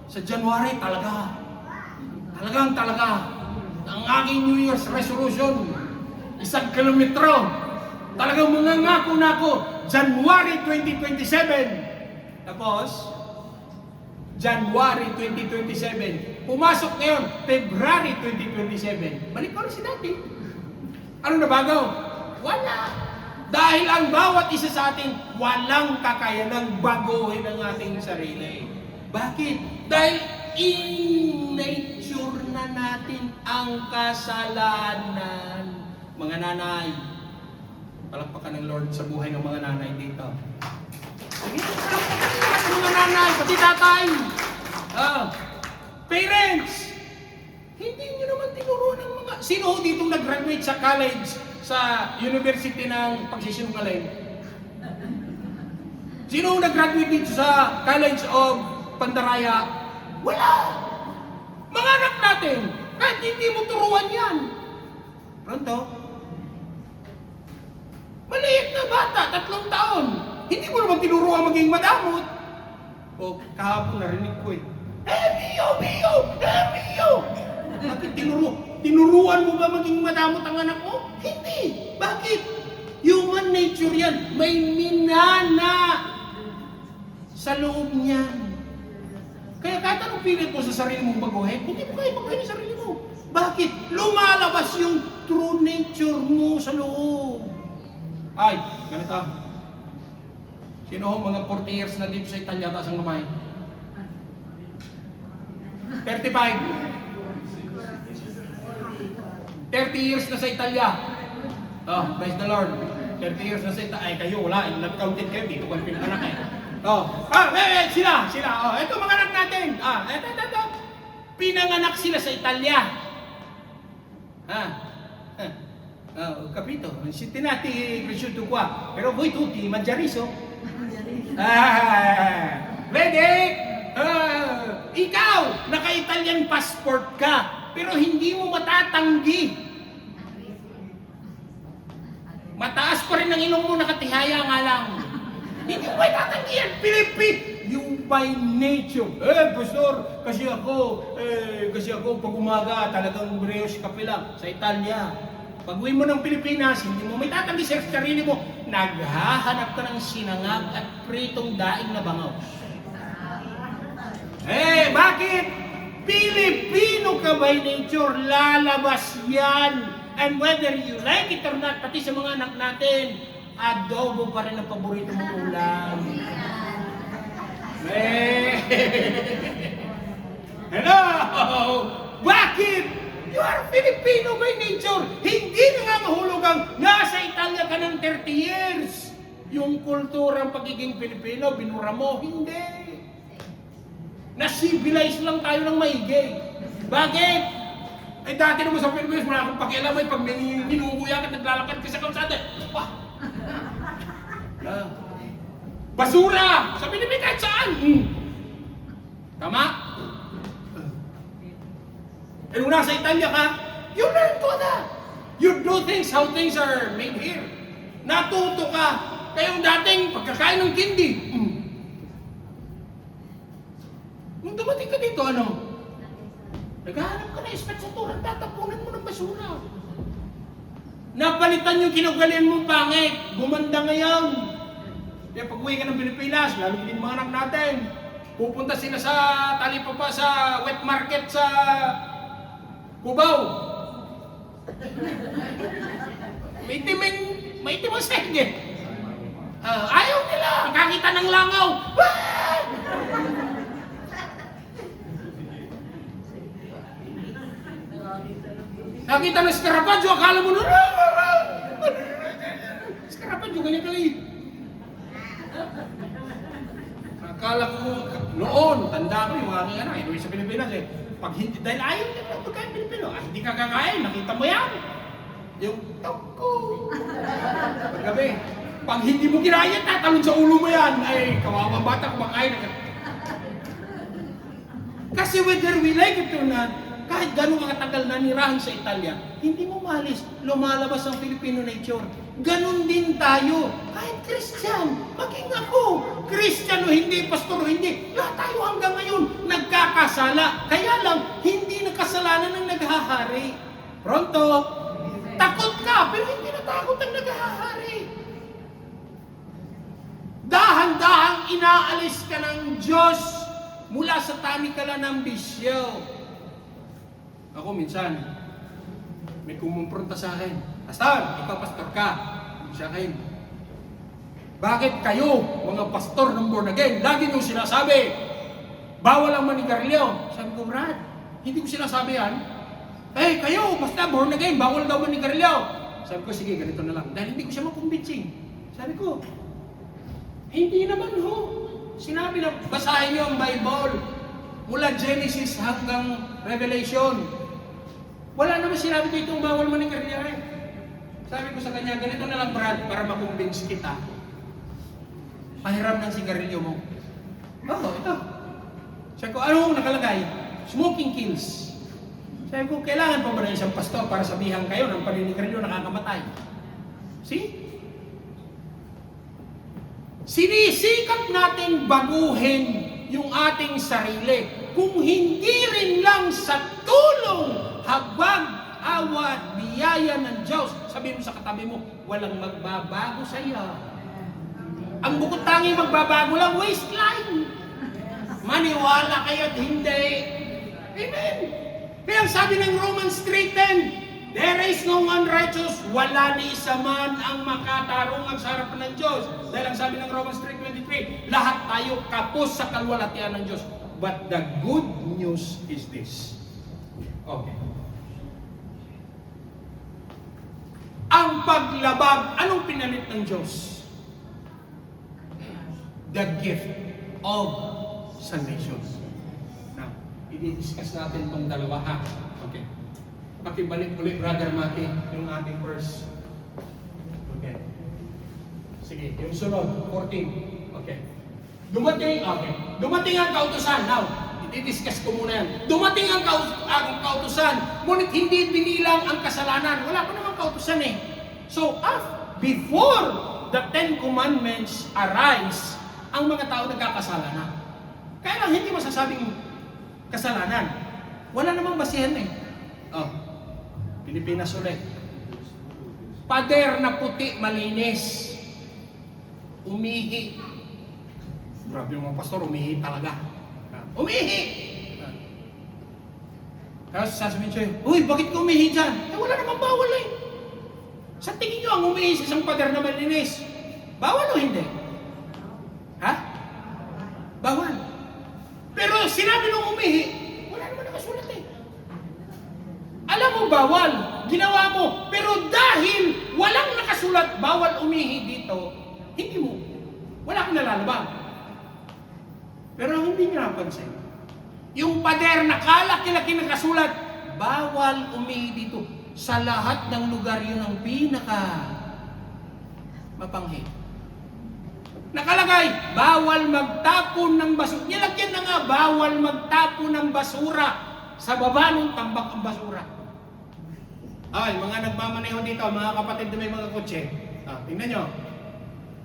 sa January talaga. Talaga. Ang aking New Year's resolution, 1 kilometro. Talagang mangangako na ako, January 2027. Tapos, January 2027. Pumasok ngayon, February 2027. Balik ko rin si dati. Ano na bago? Wala. Dahil ang bawat isa sa atin, walang kakayanang baguhin ang ating sarili. Bakit? Dahil in-nature na natin ang kasalanan. Mga nanay, palakpakan ng Lord sa buhay ng mga nanay dito. Mga nanay, pati tatay, parents, hindi nyo naman tinuruan ng mga... Sino dito nag-graduate sa college, sa university ng pagsisinungaling? Sino nag-graduate dito sa College of Pandaraya? Wala! Mga anak natin, kahit hindi mo turuan yan. Pronto? Maliit na bata, 3 taon. Hindi mo naman tinuruan maging madamot. O, kahapon narinig ko eh. Mio! Bakit tinuruan mo ba maging madamot ang anak mo? Hindi. Bakit? Human nature yan. May minana sa loob niyan. Kaya kahit anong pilit mo sa sarili mong baguhin, hindi mo kaya baguhin ang sarili mo. Bakit? Lumalabas yung true nature mo sa loob. Ay, ganito. Sino ho mga 40 years na dito sa Italia, taas ang kamay? 35. 30 years na sa Italia. Oh, praise the Lord. 30 years na sa Italia. Ay, kayo, wala. Not-counted kayo. Dito kayo pinanganak eh. Oh, sila. Oh, ito mga anak natin. Ito. Pinanganak sila sa Italia. Capito? Si tinati cresciuto qua. Pero voi tutti mangiariso? Ready? Ikaw, naka-Italian passport ka. Pero hindi mo matatanggi. Mataas pa rin ang ilong mo, nakatihaya nga lang. Hindi mo matatanggi yan, Pilipin. You by nature. Pastor, kasi ako pag umaga talagang brioche kape lang sa Italia. Pag uwi mo ng Pilipinas, hindi mo may tatanggi sa sarili mo, naghahanap ka ng sinangag at pritong daing na bangaw. Bakit? Pilipino ka by nature, lalabas yan. And whether you like it or not, pati sa mga anak natin, adobo pa rin ang paborito mong ulam. Hello! Bakit? You are Filipino by nature. Hindi nangangahulog ang nasa Italia ka ng 30 years. Yung kulturang pagiging Pilipino, binura mo. Hindi. Na-civilize lang tayo ng maigi. Bakit? Dati naman sa Pilipinas, wala akong pakialam ay pag minuguya ka, naglalakad ka sa kalsada. Basura! Sa Pilipinas kahit saan? Tama? Kung nasa Italia ka, you learn to that. You do things how things are made here. Natuto ka. Kaya yung dating pagkakain ng kindi. Nung dumating ka dito, naghahanap ka na espat sa turang, tatapunan mo ng basura. Napalitan yung kinugalian mong pangit. Gumanda ngayon. Kaya pag uwi ka ng Pilipinas, lalo din mga anak natin, pupunta sila sa talipapa sa wet market sa Cubao. May itim ang sege. Ayaw nila. Kakita ng langaw. Nakita ng Scarabaggio, akala mo nun, Scarabaggio, ganyan kalit. Akala ko, noon, tanda ko yung mga anak, inuwi sa Pilipinas eh. Pag hindi, dahil ayaw nila ng pagkain Pilipino, hindi ka kakain, nakita mo yan. Yung toko. Paggabi, pag hindi mo kinaya, tatalon sa ulo mo yan. Ay, kawawang bata, kumakain. Kasi whether we like it or not, kahit gano'ng katagal na nirahan sa Italia, hindi mo malis, lumalabas ang Filipino nature. Ganon din tayo. Kahit Christian, maging ako. Christian o hindi, pastor o hindi, lahat tayo hanggang ngayon nagkakasala. Kaya lang, hindi nakasalanan ng naghahari. Pronto, takot ka, pero hindi natakot ang naghahari. Dahan-dahang inaalis ka ng Diyos mula sa tanikala ng bisyo. Ako minsan, may kumumpronta sa akin, Pastor, ikaw pastor ka. Sa akin, bakit kayo, mga pastor ng born again, lagi nyo sinasabi, bawal ang manigarilyo? Sabi ko, Brad, hindi ko sinasabi yan. Eh, kayo, basta born again, bawal daw manigarilyo. Sabi ko, sige, ganito na lang. Dahil hindi ko siya makumbitsing. Sabi ko, hindi naman ho. Sinabi na, basahin niyo ang Bible. Mula Genesis hanggang Revelation. Wala naman sinabi ko itong bawal manigarilyo eh. Sabi ko sa kanya, ganito na lang Brad, para makumbins kita. Pahiram ng sigarilyo mo. Oo, ito. Sabi ko, ano nakalagay? Smoking kills. Sabi ko, kailangan pa ba na isang pastor para sabihan kayo ng paninigarilyo nakakamatay? See? Sinisikap natin baguhin yung ating sarili. Kung hindi rin lang sa tulong, habag, awa at biyaya ng Diyos, sabihin mo sa katabi mo, walang magbabago sa iyo. Ang bukod tangi magbabago lang, waistline. Maniwala kayo at hindi. Amen. Kaya sabi ng Romans 3:10, there is no one righteous, wala ni isa man ang makatarungan sa harapan ng Diyos. Dahil ang sabi ng Romans 3:23, lahat tayo kapos sa kalwalatian ng Diyos. But the good news is this. Okay. Ang paglabag, anong pinalit ng Diyos? The gift of salvation. Now, i-discuss natin itong dalawa ha. Okay. Pakibalik ulit, Brother Maki, yung ating verse. Okay. Sige, yung sunod, 14. Okay. Dumating ang kautusan. Now, i-discuss ko muna yan. Dumating ang kautusan, ngunit hindi binilang ang kasalanan. Wala pa namang kautusan eh. So, before the Ten Commandments arise, ang mga tao nagkakasala na. Kaya lang hindi masasabing kasalanan. Wala namang basihan eh. Pilipinas ulit. Pader na puti, malinis. Umihi. Grabe yung mga pastor, umihi talaga. Umihi! Tapos sasabihin siya, uy, bakit ka umihi dyan? Wala namang bawal eh. Sa tingin nyo ang umihi sa isang pader na malinis, bawal o hindi? Ha? Bawal. Pero sinabi nung umihi, wala naman nakasulat eh. Alam mo, bawal. Ginawa mo. Pero dahil walang nakasulat, bawal umihi dito, hindi mo. Wala akong nalalabang. Pero hindi niya napansin. Yung pader na kalaki-laki nakasulat, bawal umihi dito. Sa lahat ng lugar yun ang pinaka mapanghi. Nakalagay, bawal magtapon ng basura. Nilagyan na nga, bawal magtapon ng basura sa baba ng tambak ang basura. Ay, mga nagmamaneho dito, mga kapatid na may mga kotse. Tingnan nyo.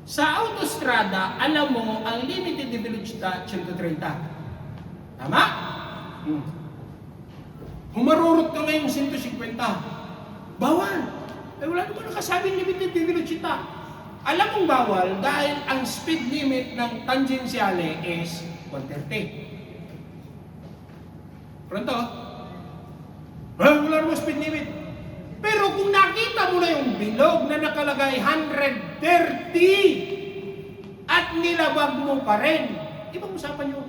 Sa autostrada, alam mo, ang limited velocity 130. Tama? Humarurot ka ngayong 150. Bawal. Eh, wala naman nakasabing limited velocity. Alam mong bawal dahil ang speed limit ng tangensiale is 130. Pronto? Wala naman speed limit. Pero kung nakita mo na yung bilog na nakalagay 130 at nilabag mo pa rin, ibang usapan yun.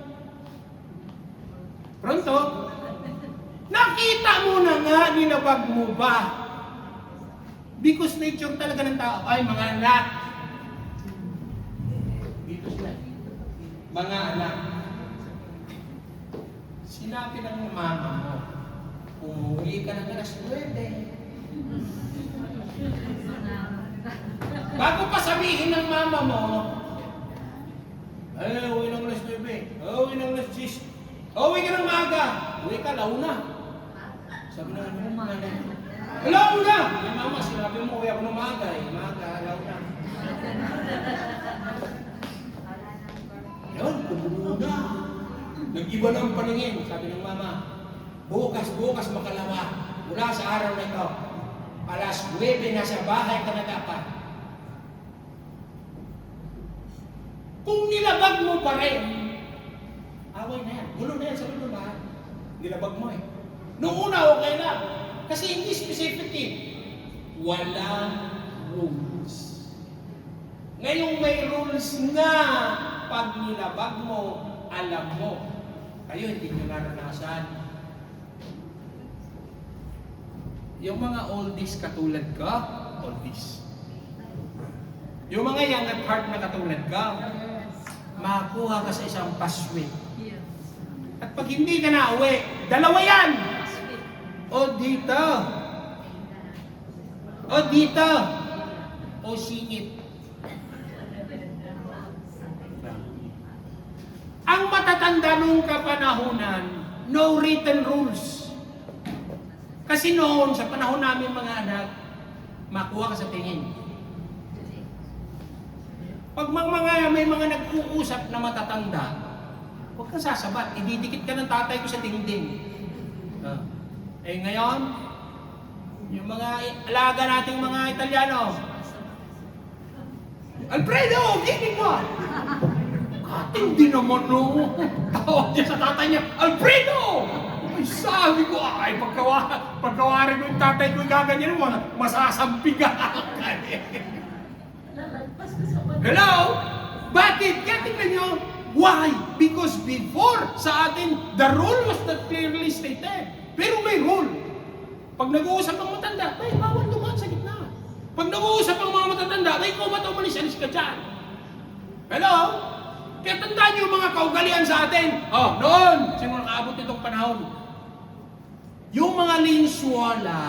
Pronto? Nakita mo na nga, nilabag mo ba? Because nature talaga ng tao, ay mga anak. Dito sila. Mga anak. Sinabi ng mama mo, umuwi ka ng alas 9. Bago pa sabihin ng mama mo, ay, uwi ng alas 9. Uwi ng alas 10. Uwi ka ng maaga. Uwi ka, launa. Sabi na naman, launa! Yung mama, sinabi mo, uwi ako ng maaga. Maaga, launa. Yun, kumuna. Nag-iba na ang paningin. Sabi ng mama, bukas makalawa. Mula sa araw na ito, alas 9, nasa bahay ka na dapat. Kung nilabag mo pa rin, away na yan. Gulo na yan sa loob ng bahay. Nilabag mo eh. Noong una, okay lang. Kasi hindi specific eh. Walang rules. Ngayong may rules na, pag nilabag mo, alam mo. Kayo hindi nyo naranasan. Yung mga oldies katulad ka, oldies. Yung mga young at heart na katulad ka, makakuha ka sa isang pasway. At pag hindi ka na uwi, dalawa yan! O dito. O dito. O singit. Ang matatanda nung kapanahunan, no written rules. Kasi noon, sa panahon namin mga anak, makuha ka sa tingin. Pag may mga nag-uusap na matatanda, huwag kang sasabat. Ididikit ka ng tatay ko sa dingding. Eh ngayon, yung mga alaga nating mga Italiano, Alfredo, gini mo! Hindi naman no. Tawag niya sa tatay niya, Alfredo! Ay, sabi ko, ay, pagkawarin ko yung tatay ko, gaganyan mo, masasampig ka. Hello? Bakit? Kaya tingnan nyo. Why? Because before, sa atin, the rule was not clearly stated. Pero may rule. Pag nag-uusap ang matanda, ay, bawal dumaan sa gitna. Pag nag-uusap ang mga matatanda, ay, kumat umalis-alis ka dyan. Hello? Kaya tandaan nyo yung mga kaugalian sa atin. Oh, noon, sino nakaabot itong panahon? Yung mga linswala,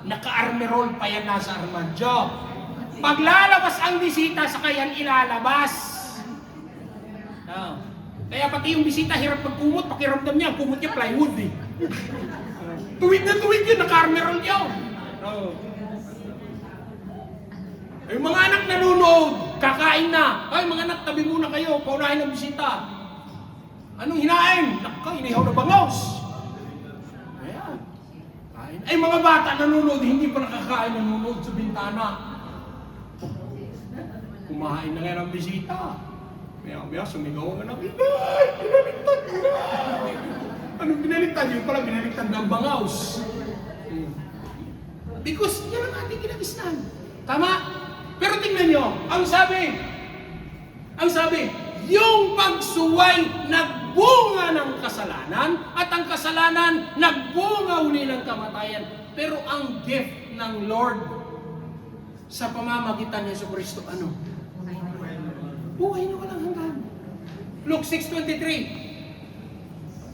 naka-armerol pa yan nasa armadyo. Paglalabas ang bisita, saka yan ilalabas. Oh. Kaya pati yung bisita, hirap magkumot, pakiramdam niya, ang kumot niya plywood eh. Tuwid na tuwid yun, naka-armerol yun. Oh. Yung mga anak nanonood, kakain na. Ay, mga anak, tabi muna kayo, paunahin ang bisita. Anong hinain? Naka, inihaw na bangaws. Ayan. Kain. Ay, mga bata nanonood, hindi pa nakakain, nanonood sa bintana. Kumain na nga ng bisita. Maya-maya, sumigaw nga na, Inay! Binaligtad na! Anong binaligtad? Yung pala, binaligtad ng bangaws. Because yan ang ating kinagisnan. Tama? Pero tingnan nyo, ang sabi, yung pagsuway nagbunga ng kasalanan at ang kasalanan nagbunga uli ng kamatayan. Pero ang gift ng Lord sa pamamagitan ni Jesucristo, ano? Buhay na walang hanggan. Luke 6:23.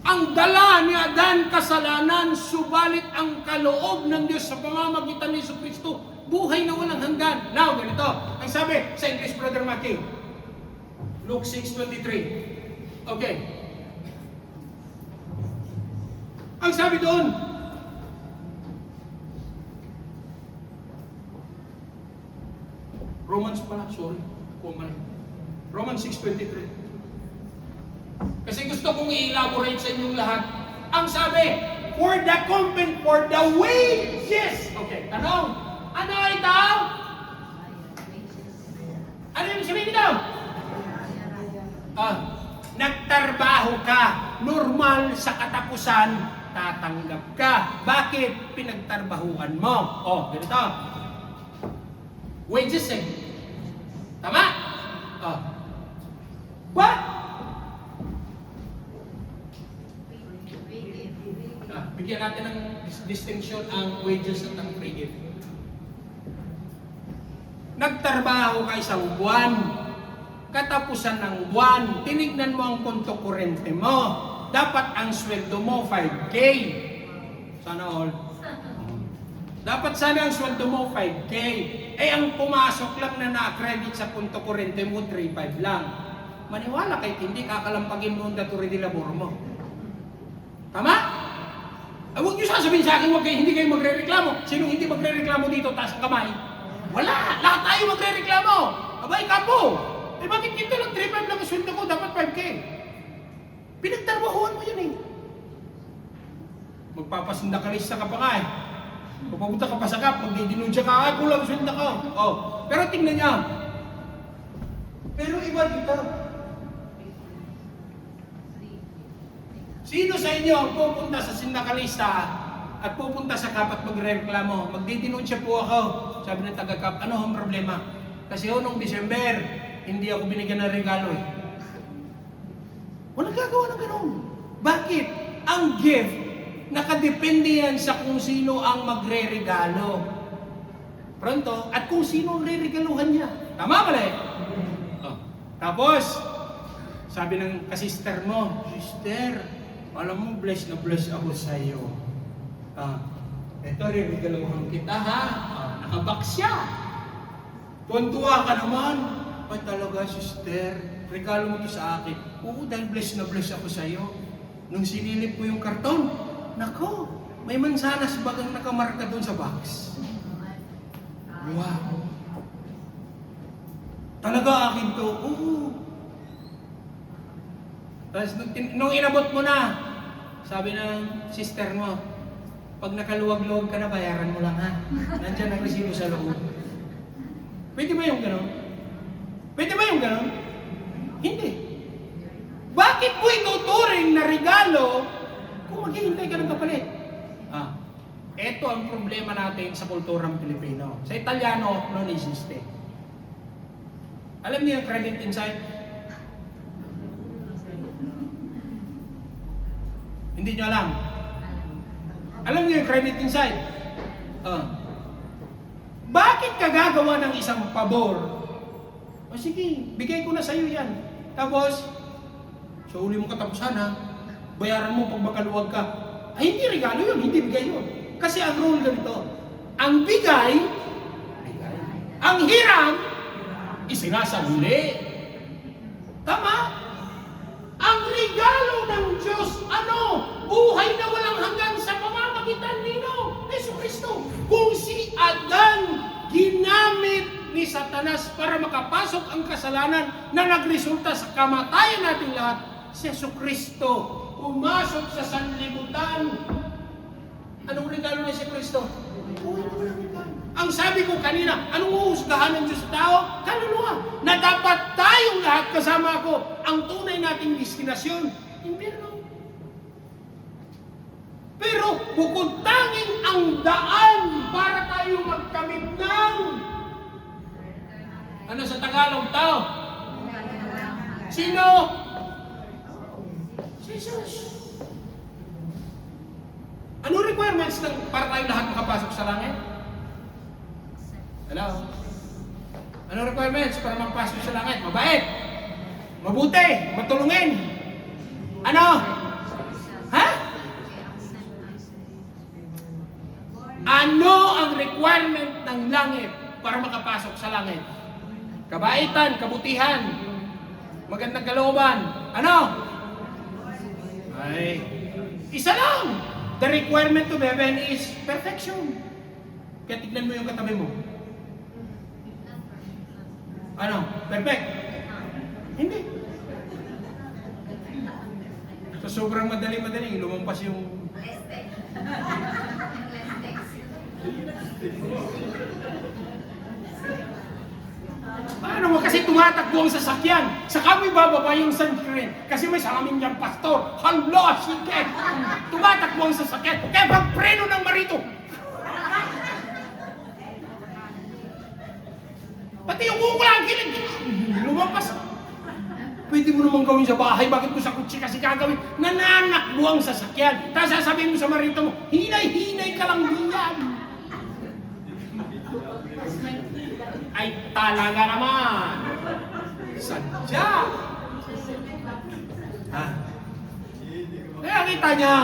Ang dala ni Adan kasalanan, subalit ang kaloob ng Diyos sa pamamagitan ni Jesucristo, buhay na walang hanggan. Now, ganito. Ang sabi sa English, Brother Maki. Luke 6:23. Okay. Ang sabi doon, Romans pala, sorry. Romans 6:23. Kasi gusto kong i-elaborate sa inyong lahat. Ang sabi, for the wages. Okay, tanong. Ano ito? Ano yung sabihin ito? Nagtrabaho ka. Normal sa katapusan, tatanggap ka. Bakit? Pinagtrabahuan mo. Ganito. Wages eh. Tama? What? Bigyan natin ng distinction ang wages at ang free gift. Nagtrabaho ka isang buwan, katapusan ng buwan, tinignan mo ang konto kurente mo. Dapat ang sweldo mo 5K. Sana all. Dapat sana ang sweldo mo 5K. Eh ang pumasok lang na na-credit sa konto kurente mo 3.5 lang. Maniwala kahit hindi kakalampagin mo ang daturi de labor mo. Tama? Ay, huwag niyo sasabihin sa akin, hindi kayo magre-reklamo. Sinong hindi magre-reklamo dito, taas ang kamay? Wala! Lahat tayo magre-reklamo! Abay, kapo! Eh bakit dito lang 3.5 lang ang sweldo ko, dapat 5K? Pinagtrabahuan mo yun eh. Magpapasindakalista ka pa nga eh. Pupunta ka pa sa kap, magdidinudya ka, ay kulang sweldo ko. Oh. Pero tingnan niya. Pero iba dito. Sino sa inyo ang pupunta sa sindakalista at pupunta sa kap at magreklamo? Magdidinunsya po ako. Sabi ng taga-kap, ano ang problema? Kasi noong December, hindi ako binigyan ng regalo eh. Walang gagawa ng ganoon. Bakit? Ang gift, nakadepende yan sa kung sino ang magre-regalo. Pronto? At kung sino ang re-regaluhan niya. Tama ba eh? Oh. Tapos, sabi ng kasister mo, Sister, alam mo, bless na bless ako sa iyo. Ito, re-regaluhan kita ha. Nakabox siya. Tuwan-tuwa ka naman. Ay talaga, sister, regalo mo to sa akin. Oo, dahil bless na bless ako sa iyo. Nung sinilip ko yung karton, nako, may mansanas bagang nakamarka doon sa box. Wow. Talaga akin to. Oo. Tapos nung inabot mo na, sabi ng sister mo, pag nakaluwag-luwag ka na, bayaran mo lang ha. Nandiyan ang resibo sa loob. Pwede ba yung gano'n? Pwede ba yung gano'n? Hindi. Bakit mo ituturing na regalo kung maghihintay ka ng kapalit? Ito ang problema natin sa kulturang Pilipino. Sa Italiano, non esiste. Alam niyo yung credit inside? Hindi niyo alam. Alam niyo yung credit inside? Bakit ka gagawa ng isang pabor? O sige, bigay ko na sa'yo yan. Tapos, sa uli mong katapusan ha, bayaran mo pag makaluwag ka. Ay, hindi regalo yun, hindi bigay yun. Kasi ang rule ganito, ang bigay, ang hiram, isinasahuli. Tama? Ang regalo ng Diyos, ano? Buhay na walang hanggan sa pamamagitan nino, Yesu Kristo. Kung si Adan ginamit ni Satanas para makapasok ang kasalanan na nagresulta sa kamatayan nating lahat, si Yesu Kristo umasok sa sanlibutan. Anong regalo ni Yesu Kristo? Ang sabi ko kanina, anong uhusgahan ng Diyos sa tao? Kaluluwa. Na dapat tayong lahat kasama ko, ang tunay nating destinasyon, impyerno. Pero bukod tanging ang daan para tayo magkamit ng ano sa Tagalog tao? Sino? Jesus. Ano requirements para tayo lahat makapasok sa langit? Hello? Ano requirements para magpasok sa langit? Mabait, mabuti, matulungin. Ano? Ha? Ano ang requirement ng langit para makapasok sa langit? Kabaitan, kabutihan, magandang kalooban. Ano? Ay, isa lang. The requirement of heaven is perfection. Kaya tignan mo yung katabi mo. Ano? Perfect? Hindi. So sobrang madali-madali, lumampas yung... Paano mo? Kasi tumatakbo ang sasakyan. Saka mo ibababa yung sunscreen. Kasi may sa amin niyang pastor. Hala, sige! Tumatakbo ang sasakyan. Kaya pag preno ng marito. Pati yung kukula ang kilig. Lumampas. Pwede mo naman gawin sa bahay, bakit mo sa kutsi kasi gagawin? Nananakbo ang sasakyan. Tapos sasabihin mo sa marito mo, hinay-hinay ka lang diyan. Ay talaga naman. Sadya. Ha? Kaya kita niya,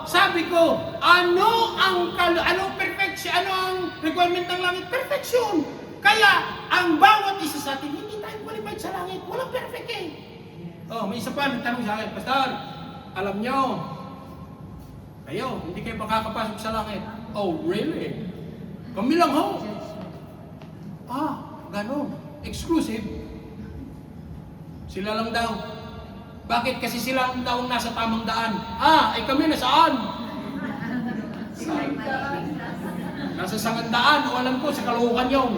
sabi ko, anong perfection, ano ang requirement ng langit? Perfection. Kaya, ang bawat isa sa atin, hindi tayo qualified sa langit. Walang perfect eh. May isa pa, nagtanong sa akin, Pastor, alam nyo, kayo, hindi kayo makakapasok sa langit. Oh, really? Kami lang ho. Ganon. Exclusive. Sila lang daw. Bakit? Kasi sila ang daw nasa tamang daan. Ay kami nasaan? Nasa sangandaan. O alam ko, sa kaluhukan yun.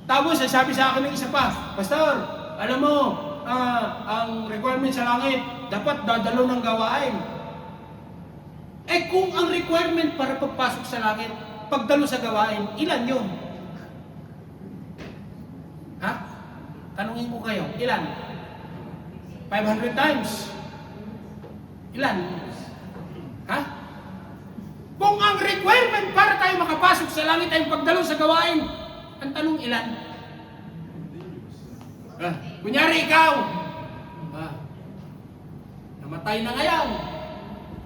Tapos, sabi sa akin ng isa pa, Pastor, alam mo, ang requirement sa langit, dapat dadalo ng gawain. Kung ang requirement para pagpasok sa langit, pagdalo sa gawain, ilan yun? Ha? Tanungin ko kayo, ilan? 500 times? Ilan? Ha? Kung ang requirement para tayo makapasok sa langit ay pagdalo sa gawain, ang tanong ilan? Kunyari ikaw, namatay na ngayon.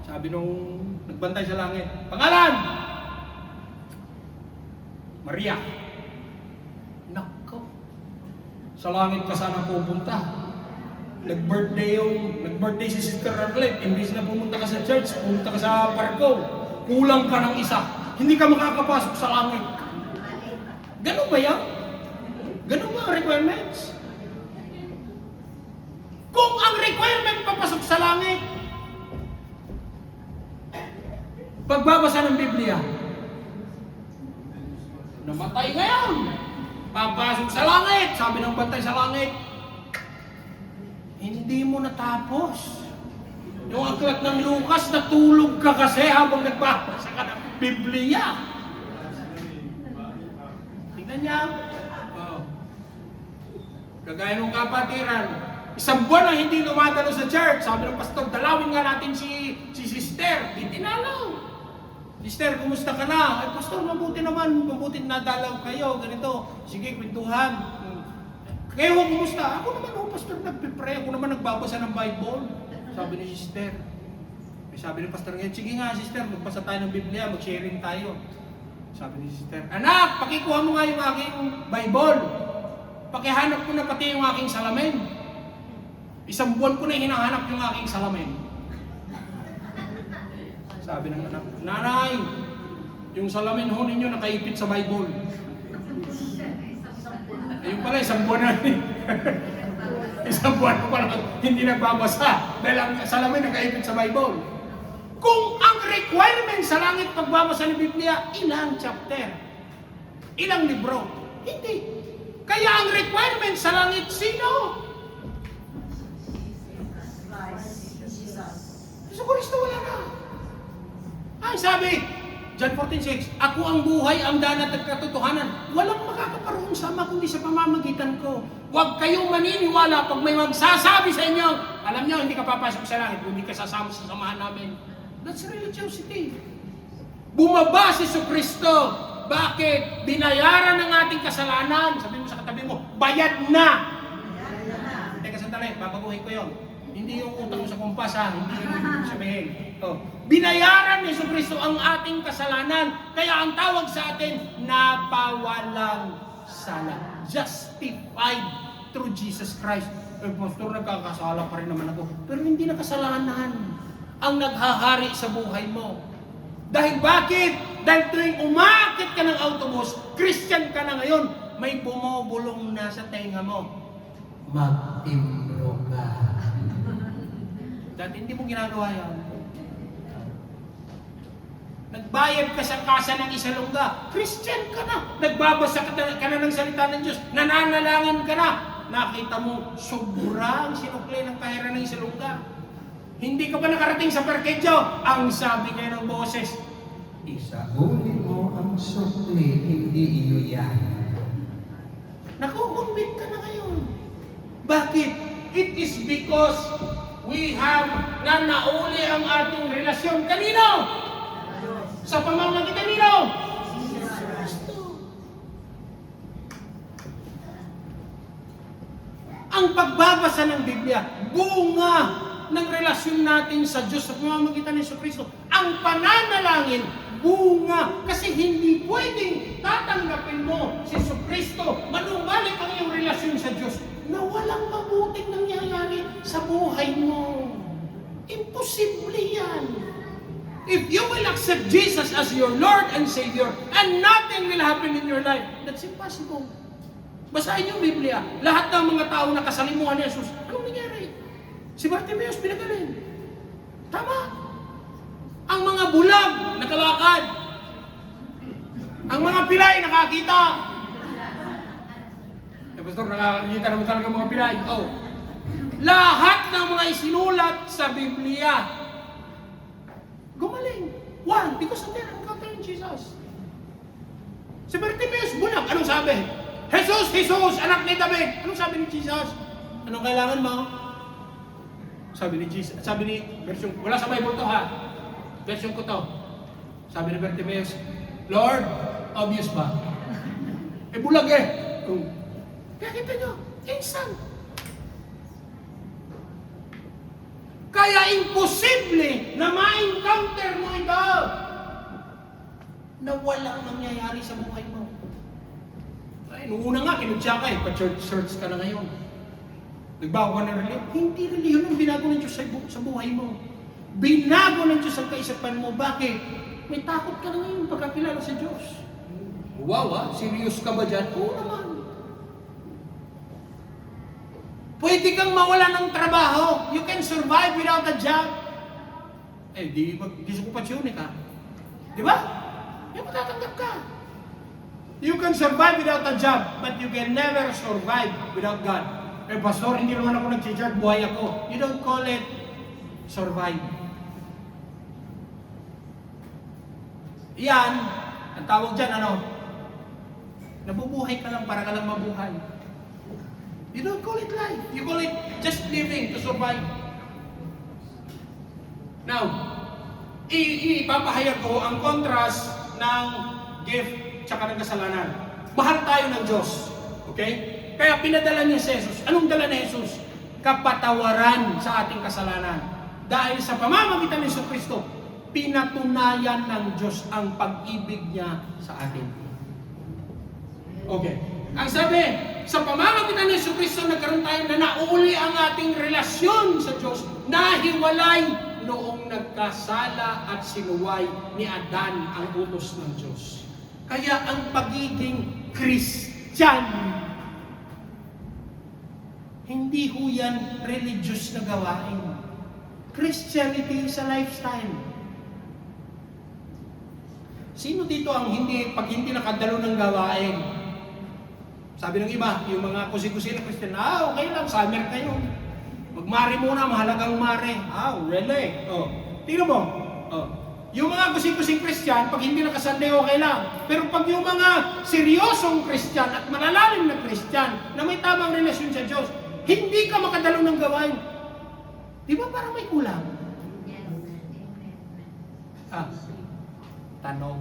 Sabi nung nagbantay sa langit, pangalan? Maria. Nako. Sa langit ka sana pupunta. Nag-birthday si Sister Arlette, imbis na pumunta ka sa church, pumunta ka sa barko, kulang ka ng isa. Hindi ka makakapasok sa langit. Ganun ba yan? Ganun ba ang requirements? Kung ang requirement papasok sa langit, pagbabasa ng Biblia, namatay ngayon, papasok sa langit, sabi ng bantay sa langit, hindi mo natapos. Yung aklat ng Lucas, natulog ka kasi habang nagbabasa ka ng Biblia. Tingnan niya. Kagaya ng kapatiran, isang buwan na hindi lumadalo sa church. Sabi ng pastor, dalawin nga natin si Sister. Di dinalaw. Sister, kumusta ka na? Ay, pastor, mabuti naman. Mabuti nadalaw kayo. Ganito. Sige, kwentuhan. Kayo, kumusta? Ako naman, pastor, nagpipray. Ako naman nagbabasa ng Bible. Sabi ni Sister. Sabi ni pastor ngayon, sige nga, Sister, magbasa tayo ng Biblia, mag-sharing tayo. Sabi ni Sister, anak, pakikuha mo nga yung aking Bible. Pakihanap ko na pati yung aking salamin. Isang buwan ko na hinahanap yung aking salamin. Sabi ng anak, nanay, yung salamin ho ninyo nakaipit sa Bible. Ayun pala, isang buwan na isang buwan ko pala hindi nagbabasa dahil ang salamin nakaipit sa Bible. Kung ang requirement sa langit pagbabasa ng Biblia, ilang chapter? Ilang libro? Hindi. Kaya ang requirement sa langit, sino? Yesu Cristo, wala na. Ay, sabi, John 14:6, ako ang buhay, ang daan at katotohanan. Walang makakaparoon sa Ama kundi sa pamamagitan ko. Huwag kayong maniniwala pag may magsasabi sa inyo, alam nyo, hindi ka papasok sa langit, hindi ka sasama sa samahan namin. That's religiosity. Bumaba si Yesu Cristo. Bakit? Binayaran ng ating kasalanan. Sabi mo sa katabi mo, bayad na. Teka sandali, babaguhin ko yun. Hindi yung utang mo sa kumpas ha, hindi yung sabihin. Binayaran ni Yesu Cristo ang ating kasalanan. Kaya ang tawag sa atin, napawalang sala. Justified through Jesus Christ. Pastor, nagkakasala pa rin naman ako. Pero hindi na kasalanan ang naghahari sa buhay mo. Dahil bakit? Dahil tuwing umakit ka ng autobus, Christian ka na ngayon, may bumubulong na sa tenga mo. Mag-timbro ka. Dati hindi mo ginagawa yan. Nagbayad ka sa kasa ng Isalongga, Christian ka na. Nagbabasa ka na ng salita ng Diyos, nananalangin ka na. Nakita mo, sobrang sinukli ng kahera ng Isalongga. Hindi ka pa nakarating sa parkedyo. Ang sabi kayo ng boses, isauli mo ang sukli, hindi iyo yan. Nakukumbit ka na ngayon. Bakit? It is because we have na nauli ang ating relasyon. Kanino? Sa pamamagitan nino? Ang pagbabasa ng Biblia, bunga ng relasyon natin sa Diyos sa pamamagitan ng Kristo. Ang pananalangin, bunga. Kasi hindi pwedeng tatanggapin mo si Kristo, manumbalik ang iyong relasyon sa Diyos, na walang mabuting nangyayari sa buhay mo. Imposible yan. If you will accept Jesus as your Lord and Savior, and nothing will happen in your life, that's impossible. Basahin yung Biblia. Lahat ng mga tao na kasalimuhan ni Jesus, anong nangyari? Si Bartimeus pinagaling. Tama. Ang mga bulag, nakalakad. Ang mga pilay, nakakita. Pastor, nakakita naman talaga mga pilay. Oh. Lahat ng mga isinulat sa Biblia, gumaling. Why? Because of their encounter in Jesus. Si Bartimeus, bulag. Anong sabi? Jesus, Jesus, anak ni David. Anong sabi ni Jesus? Anong kailangan mo? Sabi ni Jesus, sabi ni, version, wala sa Bible to ha. Version ko to. Sabi ni Bartimeus, Lord, obvious ba? Bulag eh. Kaya kita nyo, instant. Kaya imposible na ma-encounter mo ito na walang nangyayari sa buhay mo. Ay, nung una nga, kinudya ka eh, pa-church ka na ngayon. Nagbago ka ng religion. Hindi religion ang binago ng Diyos sa buhay mo. Binago ng Diyos ang kaisipan mo. Bakit? May takot ka na ngayon pagkakilala sa Diyos. Wow serious ka ba dyan? Oo naman. Pwede kang mawala ng trabaho. You can survive without a job. Eh, di mag-disokupasyon ka. Di ba? Di matatanggap ka. You can survive without a job, but you can never survive without God. Eh, pastor, hindi naman ako nag-church, buhay ako. You don't call it survive. Yan, ang tawag dyan, ano? Nabubuhay ka lang para ka lang mabuhay. You don't call it life. You call it just living to survive. Now, ipapahayag ko ang contrast ng gift tsaka ng kasalanan. Mahal tayo ng Diyos. Okay? Kaya pinadala niya si Jesus. Anong dala ni Jesus? Kapatawaran sa ating kasalanan. Dahil sa pamamagitan ni Kristo, pinatunayan ng Diyos ang pag-ibig niya sa atin. Okay. Ang sabi, sa pamamagitan ni Kristo, nagkaroon tayo na nauli ang ating relasyon sa Diyos, nahiwalay noong nagkasala at sinuway ni Adan ang utos ng Diyos. Kaya ang pagiging Christian, hindi ho yan religious na gawain. Christianity is a lifestyle. Sino dito ang pag hindi nakadalo ng gawain? Sabi ng iba, yung mga kusi-kusi na Christian, okay lang, summer kayo. Magmari muna, mahalagang mare. Really? Tingnan mo. Yung mga kusi-kusing Christian, pag hindi nakasunday, okay lang. Pero pag yung mga seryosong Christian at malalalim na Christian na may tamang relasyon sa Diyos, hindi ka makadalo ng gawain. Di ba parang may kulang? Tanong.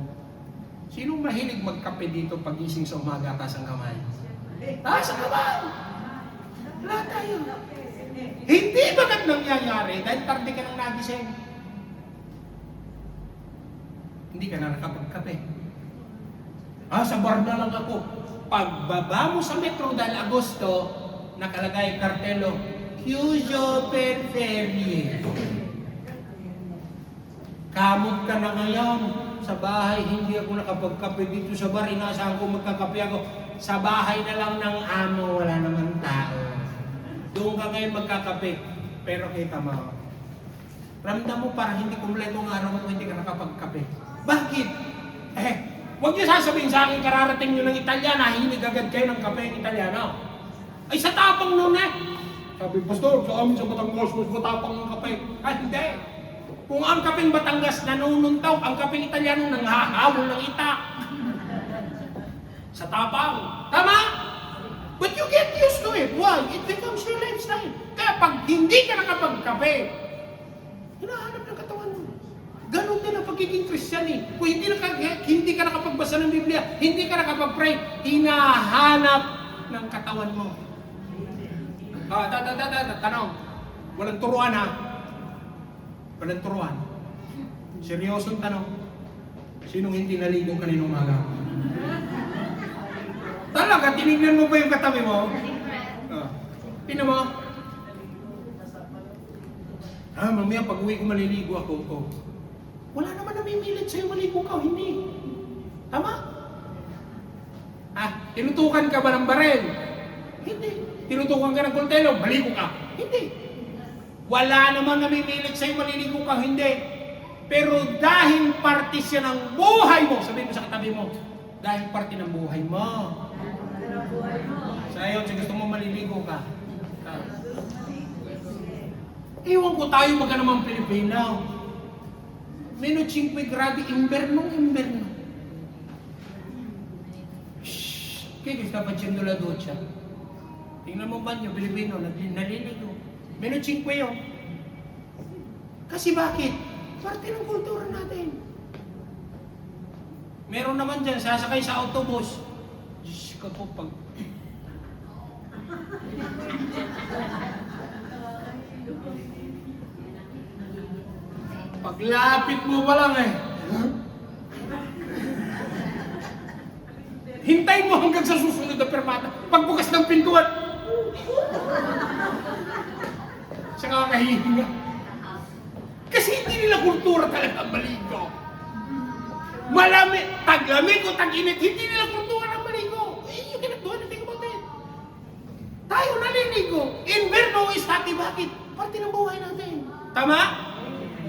Sinong mahilig magkape dito pagising sa umaga taas ang kamay? Taas ang kamay! Wala tayo. Hindi ba nangyayari dahil tarde ka nang nagising? Hindi ka na nakapagkape. Sa bar na lang ako. Pagbaba mo sa metro dahil Agosto, nakalagay kartelo, Chiuso per ferie. Kamot ka na ngayon. Sa bahay, hindi ako nakapagkape dito sa bar. Inaasahan ko magkakape ako. Sa bahay na lang ng amo, wala naman tao. Doon ka ngayon magkakape. Pero kita mo, ramdam mo parang hindi kumpleto ang araw mo kung hindi ka nakapagkape. Bakit? Huwag niyo sasabihin sa akin, kararating niyo ng Italyana, hinig agad kayo ng kape ng Italyano. Ay, sa tapang nun eh. Sabi, Pastor, sa amin sa Batangas, mas matapang ng kape. Hindi. Kung ang kapeng Batangas nanununtaw, ang kapeng Italyano nanghahabol ng itak. Sa tapang. Tama? But you get used to it. Why? It becomes your lifestyle. Kaya pag hindi ka nakapagkape, hinahanap ng katawan mo. Ganon din ang pagiging Christian eh. Kung hindi ka nakapagbasa ng Biblia, hindi ka nakapag-pray, hinahanap ng katawan mo. Tanong. Walang turuan ha. Walang turuan. Seryosong tanong. Sinong hindi naligo kaninong umaga? Talaga, tinignan mo ba yung katabi mo? Tingnan mo. Mamaya pag uwi ko maliligo ako. Wala naman namimilit sa'yo maligo ka, hindi. Tama? Tinutukan ka ba ng barel? Hindi. Tinutukan ka ng kultelo, maligo ka? Hindi. Wala naman namimilit sa'yo maliligo ka, hindi. Pero dahil parte siya ng buhay mo, sabihin mo sa katabi mo, dahil parte ng buhay mo. Sa iyo, gusto mo maliligo ka. Iwan ko tayo magka naman Pilipino. Meno 5 gradi, inverno. Shhh! Kaya gusto pa dyan la ducha. Tingnan mo ba niyo, Pilipino, naliligo. Meno 5 yun. Kasi bakit? Parte ng kultura natin. Meron naman dyan, sasakay sa autobus. Diyos ko po, paglapit mo pa lang hintayin mo hanggang sa susunod na permata. Pagbukas ng pintuan, siya kakahihinga. Kasi hindi nila kultura talaga maligo. Malamig, taglamig o tag-init, hindi nila kultura ng maligo. You cannot do anything about it. Tayo naliligo. Inverno is hati, bakit? Parte ng buhay natin. Tama?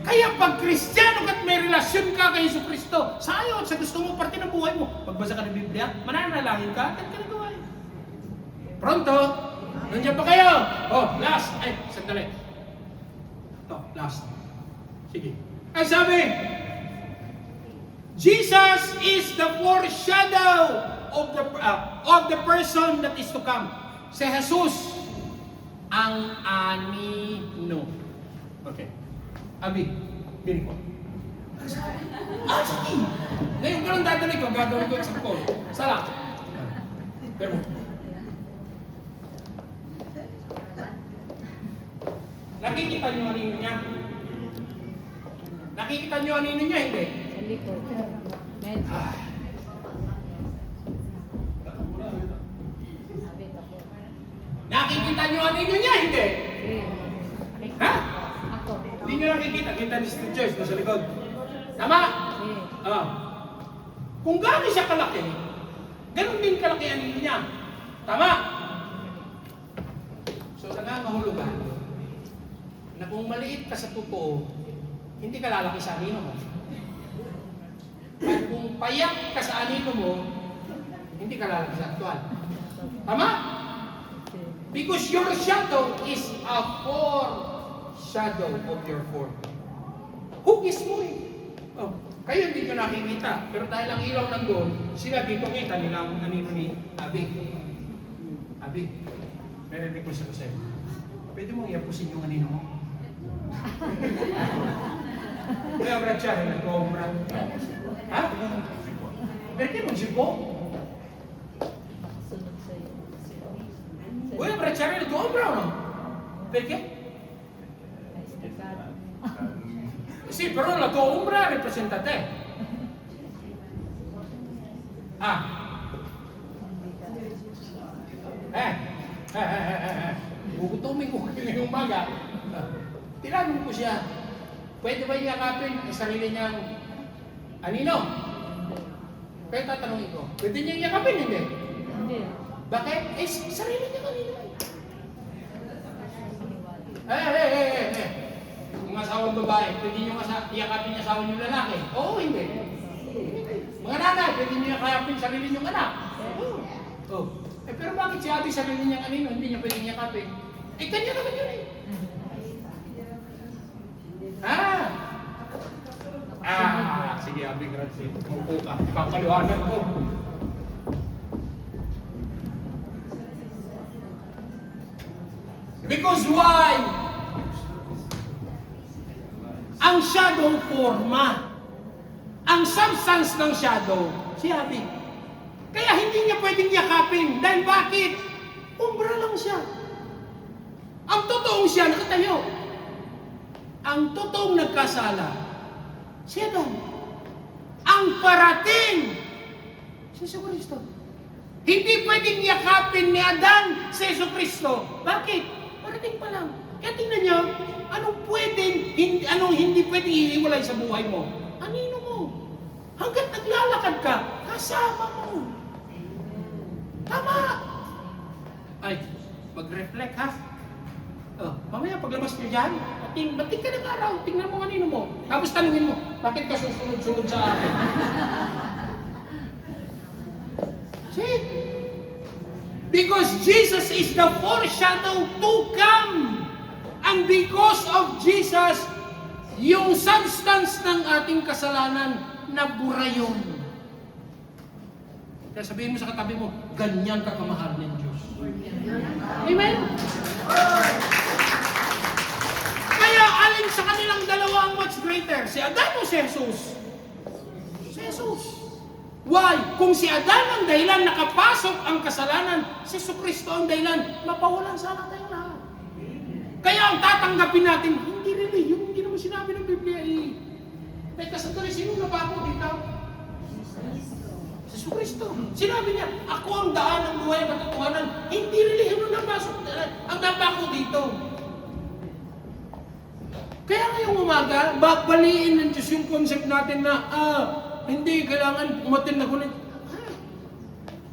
Kaya pag Kristiyano at may relasyon ka kay Jesucristo, sayo at sa gusto mo, parte ng buhay mo. Pagbasa ka ng Biblia, mananalangin ka, at ginagawa. Pronto? Nandiyan pa kayo? Last. Sandali. Last. Sige. Ang sabi, Jesus is the foreshadow of the person that is to come. Si Jesus ang anino. Okay. Abi, bili ko. Sige. Ngayon ko lang dadali ko, gagawin ko sa call. Sala. Pero, nakikita niyo anino niya? Nakikita niyo anino niya, hindi? Hindi po. Medyo. Nakikita niyo anino niya, hindi? Ha? Ako. Hindi niyo nakikita. Kita ni Steve Joyce nasa likod. Tama? Kung gano'n siya kalaki, gano'n din kalaki anino niya. Tama? So, nangangahulugan na kung maliit ka sa totoo, hindi ka lalaki sa anino mo. At kung payak ka sa anino mo, hindi ka lalaki sa aktual. Tama? Because your shadow is a foreshadow of your form. Hugis mo eh. Kayo hindi ko nakikita. Pero dahil ang ilaw nandun, sila dito kita nila ang anino ni Abi. Abi, may request ako sa'yo. Pwede mong iapusin yung anino mo? Kaya brad siya, nag-obra. Ha? Pwede mong sipo? Sunod sa'yo. Uy, brad siya, nag-obra, no? Pwede? Sì, però la tua ombra rappresenta te. Gugutumin ko ngayong umaga. Tinanong ko siya, pwede ba yakapin ang sarili niyang anino? Kaya tatanungin ko, pwede niya yakapin, hindi? Hindi. Bakit? Sarili niya anino. Kung asawang babae, pwede niyo yakapin yung asawa niyo lalaki? Oo, hindi. Mga nanay, pwede niyo yakapin sarili niyong anak? Oo. Pero bakit si Abi sarili niyang anino, hindi niya pwede yakapin? Kanya naman yun eh. Sige Abi, grazie. Maupo ka. Ipapaliwanag ko. Because why? Ang shadow forma. Ang substance ng shadow, si Abby. Kaya hindi niya pwedeng yakapin. Dahil bakit? Umbra lang siya. Ang totoong siya, nakatayo. Ang totoong nagkasala, si Adan. Ang parating, si Yesu Cristo. Hindi pwedeng yakapin ni Adan si Yesu Cristo. Bakit? Parating pa lang. Kaya tingnan niyo, anong hindi pwedeng ihiwalay sa buhay mo? Anino mo? Hanggat naglalakad ka, kasama mo. Tama! Ay, mag-reflect ha. Mamaya paglabas nyo dyan, batik ka ng araw, tingnan mo kanino mo. Tapos tanungin mo, bakit ka susunod-sunod sa akin? See? Because Jesus is the foreshadow to come. And because of Jesus, yung substance ng ating kasalanan, nabura yun. Kaya sabihin mo sa katabi mo, ganyan ka kamahal ng Diyos. Amen? Kaya alin sa kanilang dalawa ang much greater? Si Adan o si Jesus? Si Jesus. Why? Kung si Adan ang dahilan nakapasok ang kasalanan, si Jesucristo ang dahilan, mapawalan sana tayong lahat. Kaya ang tatanggapin natin, hindi really, yung hindi naman sinabi ng Biblia eh. May kasandali, sino na ba ako dito? Si Jesucristo. Sinabi niya, ako ang daan ng buhay at katotohanan. Hindi really, ano napasok, ang napako dito. Kaya ngayong umaga, babaliin ng Diyos yung concept natin na, hindi kailangan umatin na kunin.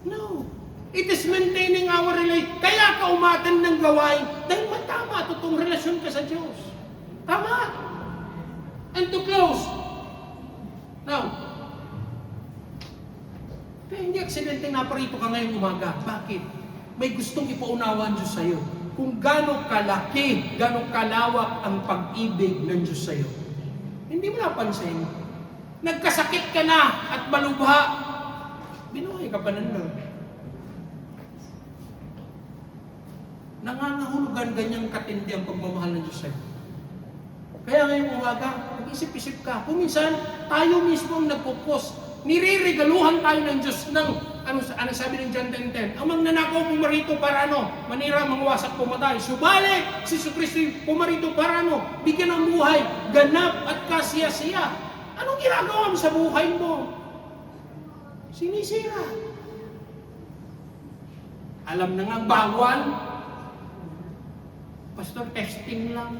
No. It is maintaining our relation. Kaya ka umatin ng gawain dahil matama, totoong relasyon ka sa Diyos. Tama. And to close. Now, kaya hindi aksidente naparito ka ngayong umaga. Bakit? May gustong ipaunawa ang Diyos sa'yo. Kung gano'ng kalaki, gano'ng kalawak ang pag-ibig ng Diyos sa'yo. Hindi mo napansin. Nagkasakit ka na at malubha. Binuhay ka pa nandun. Nangangahulugan ganyang katindi ang pagmamahal ng Diyos sa'yo. Kaya ngayong umaga, mag-isip-isip ka. Kung minsan, tayo mismo ang nagpo-post. Niriregaluhan tayo ng Diyos ng, ano sabi ng John 10:10, ang magnanakaw pumarito para ano? Manira, mangwasak, pumatay. Subalit, si Jesucristo pumarito para ano? Bigyan ng buhay, ganap at kasiya-siya. Anong ginagawa mo sa buhay mo? Sinisira. Alam na nga bawal. Pastor, testing lang.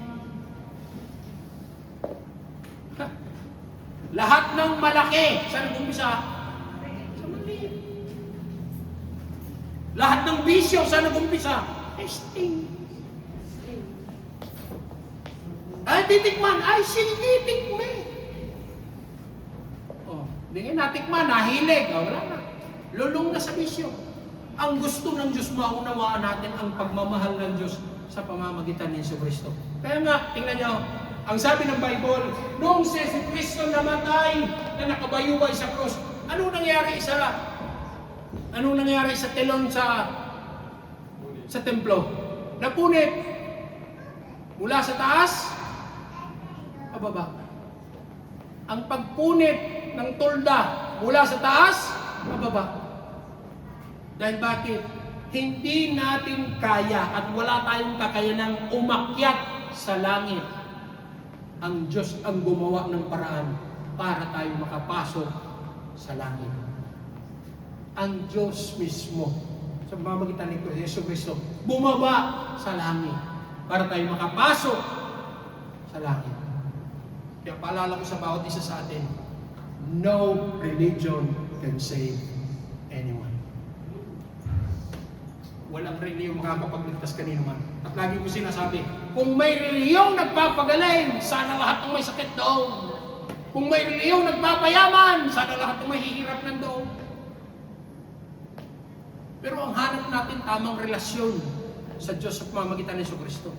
Lahat ng malaki, saan nag-umpisa? Sa maliit. Lahat ng bisyo, saan nag-umpisa? Testing. Ay, titikman. Ay, sige, tikman. Hindi nga natikman, nahilig. Wala na. Lulong na sa bisyo. Ang gusto ng Diyos, maunawaan natin ang pagmamahal ng Diyos sa pamamagitan ni Jesucristo. Kaya nga, tingnan nyo, ang sabi ng Bible, noong si Jesucristo namatay na nakabayubay sa krus, ano nangyari sa telon sa templo? Napunit mula sa taas, pababa. Ang pagpunit ng tolda mula sa taas, pababa. Dahil bakit? Hindi natin kaya at wala tayong kakayanang umakyat sa langit. Ang Diyos ang gumawa ng paraan para tayo makapasok sa langit. Ang Diyos mismo, sa pamamagitan ni Yesu Cristo, bumaba sa langit para tayo makapasok sa langit. Kaya paalala ko sa bawat isa sa atin, no religion can save anyone. Walang reliyong makakapagligtas kanino man. At lagi ko sinasabi, kung may reliyong nagpapagaling, sana lahat ng may sakit doon. Kung may reliyong nagpapayaman, sana lahat ng may hihirap nandoon. Pero ang hanap natin tamang relasyon sa Diyos at pamamagitan ni Jesucristo.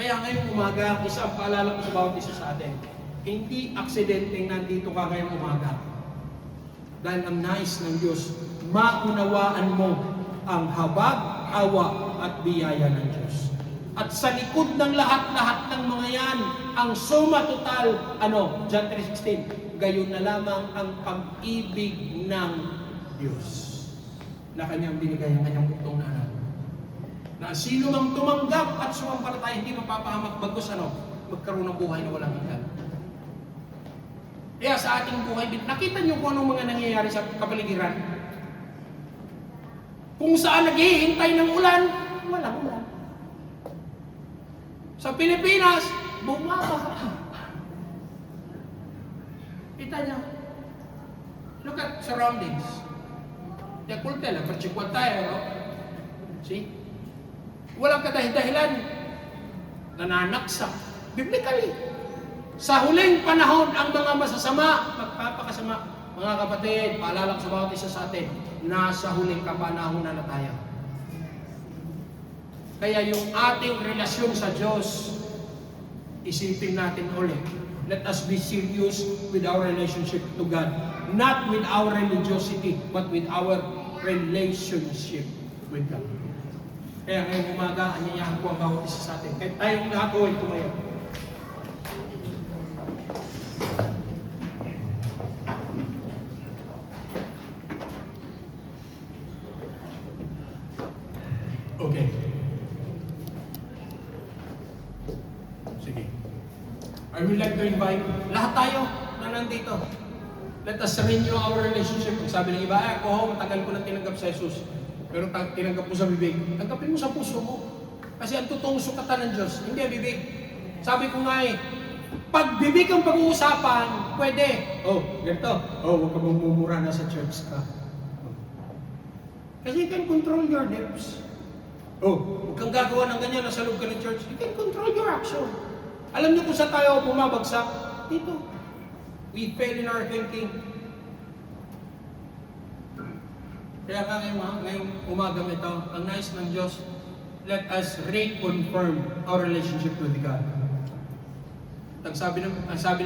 Kaya ngayong umaga, isa ang paalala ko sa bawat isa sa atin. Hindi aksidenteng nandito ka ngayong umaga. Dahil ang nais ng Diyos, maunawaan mo ang habag, awa at biyaya ng Diyos. At sa likod ng lahat-lahat ng mga yan, ang suma total, John 3:16, gayon na lamang ang pag-ibig ng Diyos na kanyang binigay ang kanyang buktong na anak. Na sino mang tumanggap at sumampalataya, hindi mapapahamak bagkus magkaroon ng buhay na walang hanggan. Kaya sa ating buhay, nakita niyo kung anong mga nangyayari sa kapaligiran? Kung saan naghihintay ng ulan, walang ulan. Sa Pilipinas, bumabaha. Kita niyo? Look at surroundings. The kultel, perchikwan tayo, no? See? Walang kadahilan. Nananaksak. Biblically. Sa huling panahon, ang mga masasama, magpapakasama. Mga kapatid, paalala ko sa bawat isa sa atin, nasa huling kapanahon na tayo. Kaya yung ating relasyon sa Diyos, isipin natin ulit. Let us be serious with our relationship to God. Not with our religiosity, but with our relationship with God. Kaya ngayong umaga, anyayahan ko ang bawat isa sa atin. Kaya tayong lahat ay tumayo. Okay. Sige. I would like to invite lahat tayo na nandito. Let us renew our relationship. Kung sabi ng iba, ako, matagal ko nang tinanggap sa Jesus. Pero tinanggap mo sa bibig, tanggapin mo sa puso mo. Kasi ang totoong sukatan ng Diyos, hindi ang bibig. Sabi ko nga pag bibig ang pag-uusapan, pwede. Ganito. Huwag ka mamumura na sa church ka. Kasi you can control your lips. Huwag kang gagawa ng ganyan, nasa loob ka ng church. You can control your action. Alam niyo kung saan tayo bumabagsak? Dito. We fail in our thinking. Kaya ngayong umagang ito, ang nais ng Diyos, let us reconfirm our relationship with God. Ang sabi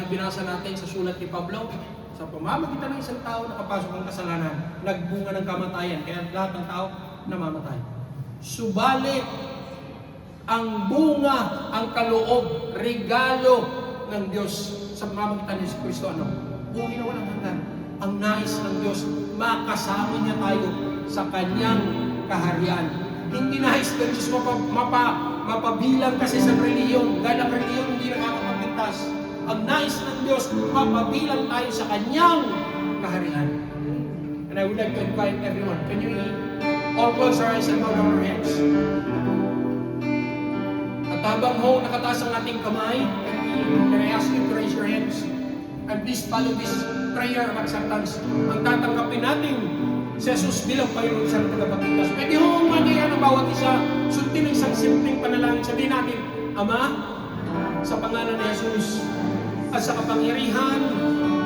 ng binasa natin sa sulat ni Pablo, sa pamamagitan ng isang tao nakapasok ang kasalanan, nagbunga ng kamatayan, kaya lahat ng tao namamatay. Subalit, ang bunga, ang kaloob, regalo ng Diyos sa pamamagitan ni Kristo, buhay na walang hanggan. Ang nais ng Diyos, makasama niya tayo sa kanyang kaharian. Hindi nais ng Diyos mapabilang kasi sa reliyon, dahil ang reliyon hindi nakakapagpintas. Ang nais ng Diyos, mapabilang tayo sa kanyang kaharian. And I would like to invite everyone, can you all close our eyes and bow down our heads? At habang nakataas ang ating kamay, can I ask you to raise your hands? And please follow this prayer of acceptance. Ang tatanggapin natin si Jesus bilang Panginoon sa tagapagligtas. Pwede ho maniyan ang bawat isa, sundin ng isang simpleng panalangin. Sabihin natin, Ama, sa pangalan ni Jesus, at sa kapangyarihan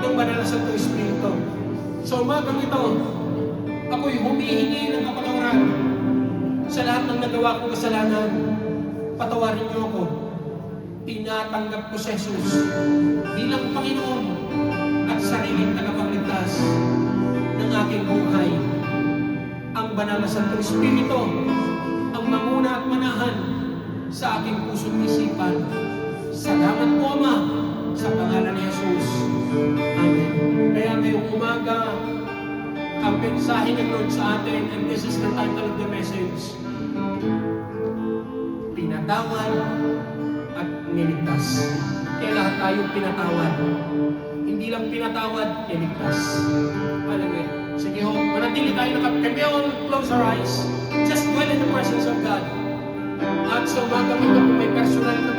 ng Banal na Santo Espiritu. Sa umagang ito, ako'y humihingi ng kapatawaran sa lahat ng nagawa kong kasalanan. Patawarin niyo ako. Tinatanggap ko si Jesus bilang Panginoon at sariling tagapagligtas ng aking buhay. Ang Banal na Santo Espiritu ang manguna at manahan sa aking pusong isipan. Salamat po, Ama, sa pangalan ni Jesus. Amen. Kaya ngayong umaga, ang mensahe ng Lord sa atin, and this is the title of the message, pinatawad at niligtas. Kaya lahat tayo pinatawad. Hindi lang pinatawad, niligtas. Hallelujah. Sige ho, manatili tayo can we all close our eyes? Just dwell in the presence of God. At sa umaga ito, kung may personal na